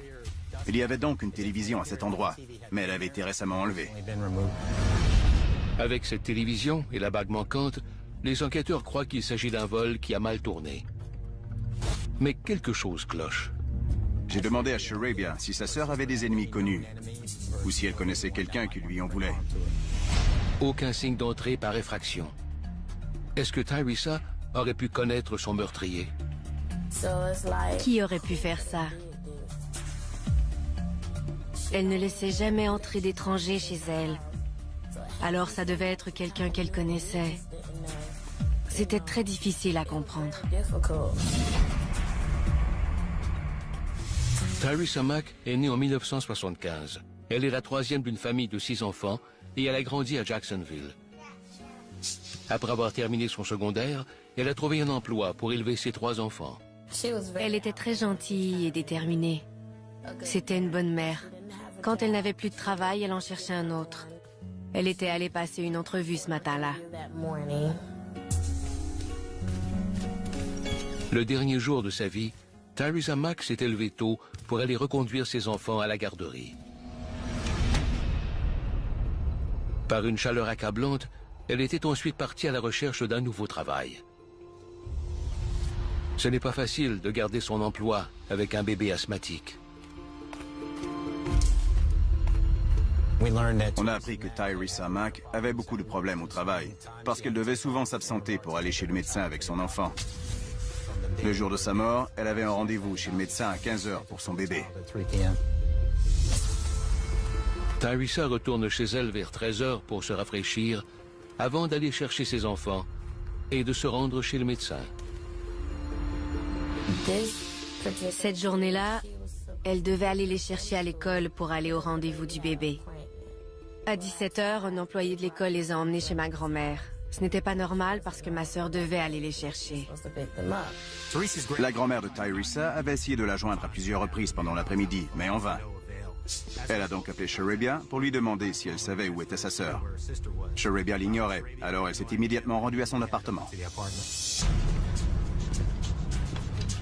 S7: Il y avait donc une télévision à cet endroit, mais elle avait été récemment enlevée.
S6: Avec cette télévision et la bague manquante, les enquêteurs croient qu'il s'agit d'un vol qui a mal tourné. Mais quelque chose cloche.
S7: J'ai demandé à Sharabia si sa sœur avait des ennemis connus, ou si elle connaissait quelqu'un qui lui en voulait.
S6: Aucun signe d'entrée par effraction. Est-ce que Tyresa aurait pu connaître son meurtrier?
S12: Qui aurait pu faire ça? Elle ne laissait jamais entrer d'étrangers chez elle. Alors ça devait être quelqu'un qu'elle connaissait. C'était très difficile à comprendre.
S6: Tyresa Mack est née en 1975. Elle est la troisième d'une famille de 6 enfants et elle a grandi à Jacksonville. Après avoir terminé son secondaire, elle a trouvé un emploi pour élever ses 3 enfants.
S12: Elle était très gentille et déterminée. C'était une bonne mère. Quand elle n'avait plus de travail, elle en cherchait un autre. Elle était allée passer une entrevue ce matin-là.
S6: Le dernier jour de sa vie, Tyresa Mack s'est levée tôt pour aller reconduire ses enfants à la garderie. Par une chaleur accablante, elle était ensuite partie à la recherche d'un nouveau travail. Ce n'est pas facile de garder son emploi avec un bébé asthmatique.
S7: On a appris que Tyresa Mack avait beaucoup de problèmes au travail, parce qu'elle devait souvent s'absenter pour aller chez le médecin avec son enfant. Le jour de sa mort, elle avait un rendez-vous chez le médecin à 15 h pour son bébé.
S6: Tyresa retourne chez elle vers 13 h pour se rafraîchir, avant d'aller chercher ses enfants et de se rendre chez le médecin.
S12: Cette journée-là, elle devait aller les chercher à l'école pour aller au rendez-vous du bébé. À 17 h, un employé de l'école les a emmenés chez ma grand-mère. Ce n'était pas normal parce que ma sœur devait aller les chercher.
S7: La grand-mère de Tyresa avait essayé de la joindre à plusieurs reprises pendant l'après-midi, mais en vain. Elle a donc appelé Sharabia pour lui demander si elle savait où était sa sœur. Sharabia l'ignorait, alors elle s'est immédiatement rendue à son appartement.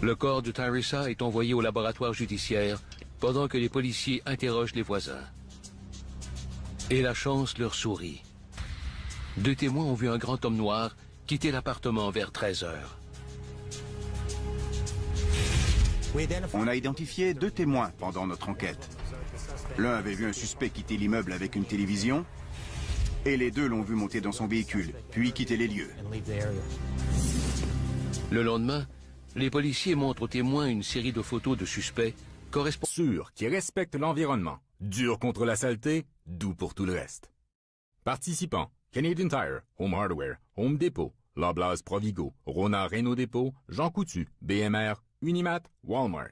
S6: Le corps de Tyresa est envoyé au laboratoire judiciaire pendant que les policiers interrogent les voisins. Et la chance leur sourit. 2 témoins ont vu un grand homme noir quitter l'appartement vers 13 h.
S7: On a identifié 2 témoins pendant notre enquête. L'un avait vu un suspect quitter l'immeuble avec une télévision, et les 2 l'ont vu monter dans son véhicule, puis quitter les lieux.
S6: Le lendemain, les policiers montrent aux témoins une série de photos de suspects correspondant
S3: sûr qui respectent l'environnement, dur contre la saleté, doux pour tout le reste. Participants: Canadian Tire, Home Hardware, Home Depot, Loblaws Provigo, Rona Renault Dépôt, Jean Coutu, BMR, Unimat, Walmart.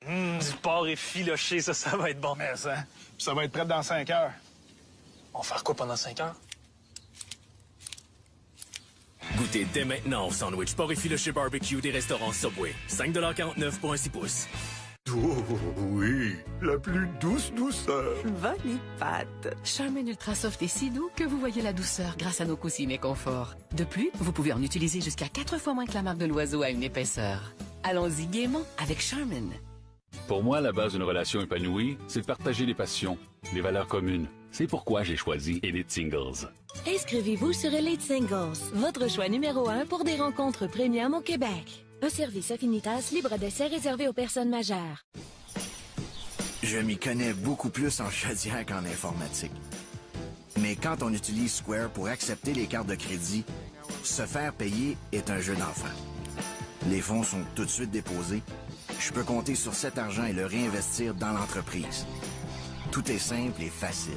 S9: Du porc effiloché, ça va être bon. Mais ça va être prêt dans 5 heures. On va faire quoi pendant 5 heures?
S13: Goûtez dès maintenant au sandwich porc effiloché barbecue des restaurants Subway. 5,49 pour un 6 pouces.
S4: Oh oui, la plus douce douceur.
S19: Volée pâte. Charmin Ultra Soft est si doux que vous voyez la douceur grâce à nos coussinets confort. De plus, vous pouvez en utiliser jusqu'à 4 fois moins que la marque de l'oiseau à une épaisseur. Allons-y gaiement avec Charmin.
S5: Pour moi, la base d'une relation épanouie, c'est de partager les passions, les valeurs communes. C'est pourquoi j'ai choisi Elite Singles.
S14: Inscrivez-vous sur Elite Singles, votre choix numéro 1 pour des rencontres premium au Québec. Un service Affinitas libre d'essai réservé aux personnes majeures.
S15: Je m'y connais beaucoup plus en chaudière qu'en informatique. Mais quand on utilise Square pour accepter les cartes de crédit, se faire payer est un jeu d'enfant. Les fonds sont tout de suite déposés. Je peux compter sur cet argent et le réinvestir dans l'entreprise. Tout est simple et facile.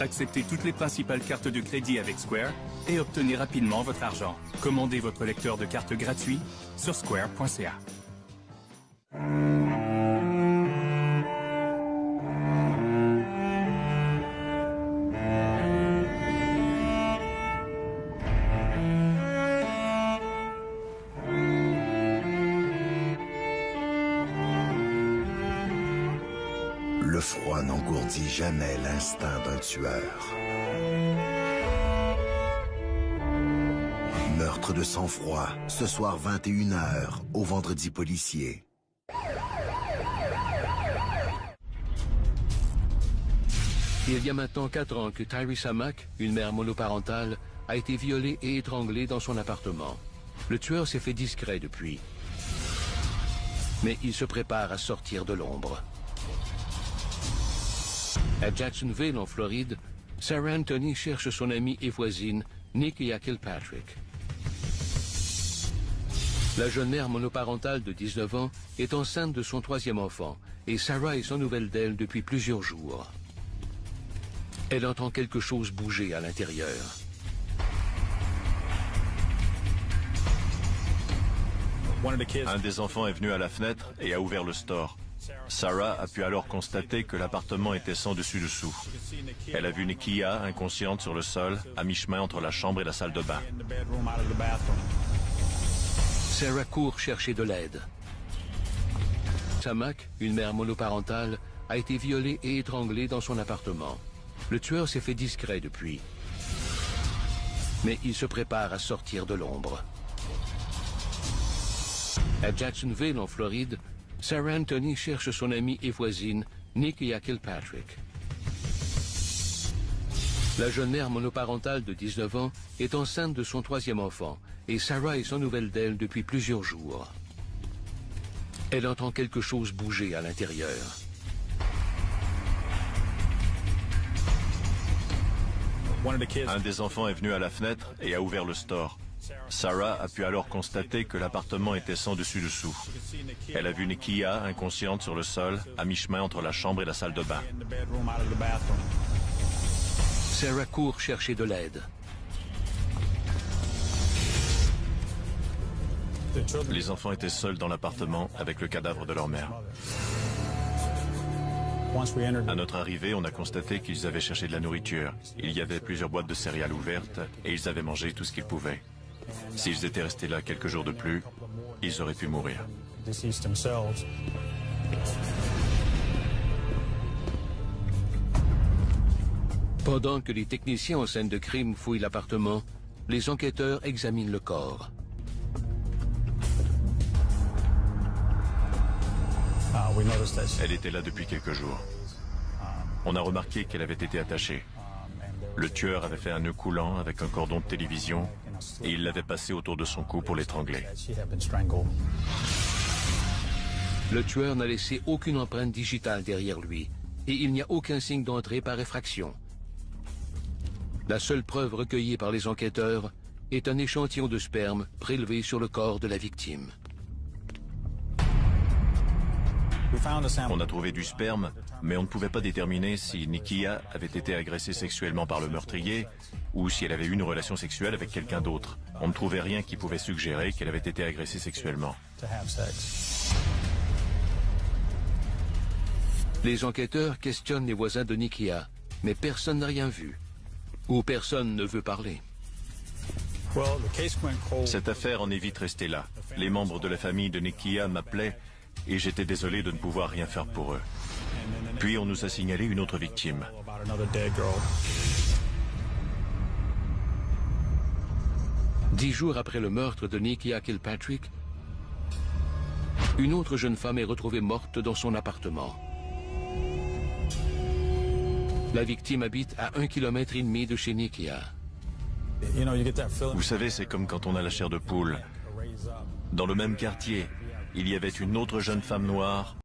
S22: Acceptez toutes les principales cartes de crédit avec Square et obtenez rapidement votre argent. Commandez votre lecteur de cartes gratuit sur square.ca.
S11: Le froid n'engourdit jamais l'instinct d'un tueur. Meurtre de sang-froid, ce soir 21h, au Vendredi policier.
S6: Il y a maintenant 4 ans que Tyrese Mack, une mère monoparentale, a été violée et étranglée dans son appartement. Le tueur s'est fait discret depuis. Mais il se prépare à sortir de l'ombre. À Jacksonville, en Floride, Sarah Anthony cherche son amie et voisine, Nikia Kilpatrick. La jeune mère monoparentale de 19 ans est enceinte de son 3e enfant et Sarah est sans nouvelles d'elle depuis plusieurs jours. Elle entend quelque chose bouger à l'intérieur.
S10: Un des enfants est venu à la fenêtre et a ouvert le store. Sarah a pu alors constater que l'appartement était sans dessus-dessous. Elle a vu Nikia inconsciente sur le sol, à mi-chemin entre la chambre et la salle de bain.
S6: Sarah court chercher de l'aide. Mack, une mère monoparentale, a été violée et étranglée dans son appartement. Le tueur s'est fait discret depuis. Mais il se prépare à sortir de l'ombre. À Jacksonville, en Floride, Sarah Anthony cherche son amie et voisine, Nikia Kilpatrick. La jeune mère monoparentale de 19 ans est enceinte de son 3e enfant et Sarah est sans nouvelles d'elle depuis plusieurs jours. Elle entend quelque chose bouger à l'intérieur.
S10: Un des enfants est venu à la fenêtre et a ouvert le store. Sarah a pu alors constater que l'appartement était sans dessus-dessous. Elle a vu Nikia inconsciente sur le sol, à mi-chemin entre la chambre et la salle de bain.
S6: Sarah court chercher de l'aide.
S10: Les enfants étaient seuls dans l'appartement avec le cadavre de leur mère. À notre arrivée, on a constaté qu'ils avaient cherché de la nourriture. Il y avait plusieurs boîtes de céréales ouvertes et ils avaient mangé tout ce qu'ils pouvaient. S'ils étaient restés là quelques jours de plus, ils auraient pu mourir.
S6: Pendant que les techniciens en scène de crime fouillent l'appartement, les enquêteurs examinent le corps.
S10: Elle était là depuis quelques jours. On a remarqué qu'elle avait été attachée. Le tueur avait fait un nœud coulant avec un cordon de télévision et il l'avait passé autour de son cou pour l'étrangler.
S6: Le tueur n'a laissé aucune empreinte digitale derrière lui et il n'y a aucun signe d'entrée par effraction. La seule preuve recueillie par les enquêteurs est un échantillon de sperme prélevé sur le corps de la victime.
S10: On a trouvé du sperme, mais on ne pouvait pas déterminer si Nikia avait été agressée sexuellement par le meurtrier ou si elle avait eu une relation sexuelle avec quelqu'un d'autre. On ne trouvait rien qui pouvait suggérer qu'elle avait été agressée sexuellement.
S6: Les enquêteurs questionnent les voisins de Nikia, mais personne n'a rien vu. Ou personne ne veut parler.
S10: Cette affaire en est vite restée là. Les membres de la famille de Nikia m'appelaient et j'étais désolé de ne pouvoir rien faire pour eux. Puis on nous a signalé une autre victime.
S6: 10 jours après le meurtre de Nikia Kilpatrick, une autre jeune femme est retrouvée morte dans son appartement. La victime habite à 1,5 km de chez Nikia.
S10: Vous savez, c'est comme quand on a la chair de poule. Dans le même quartier, il y avait une autre jeune femme noire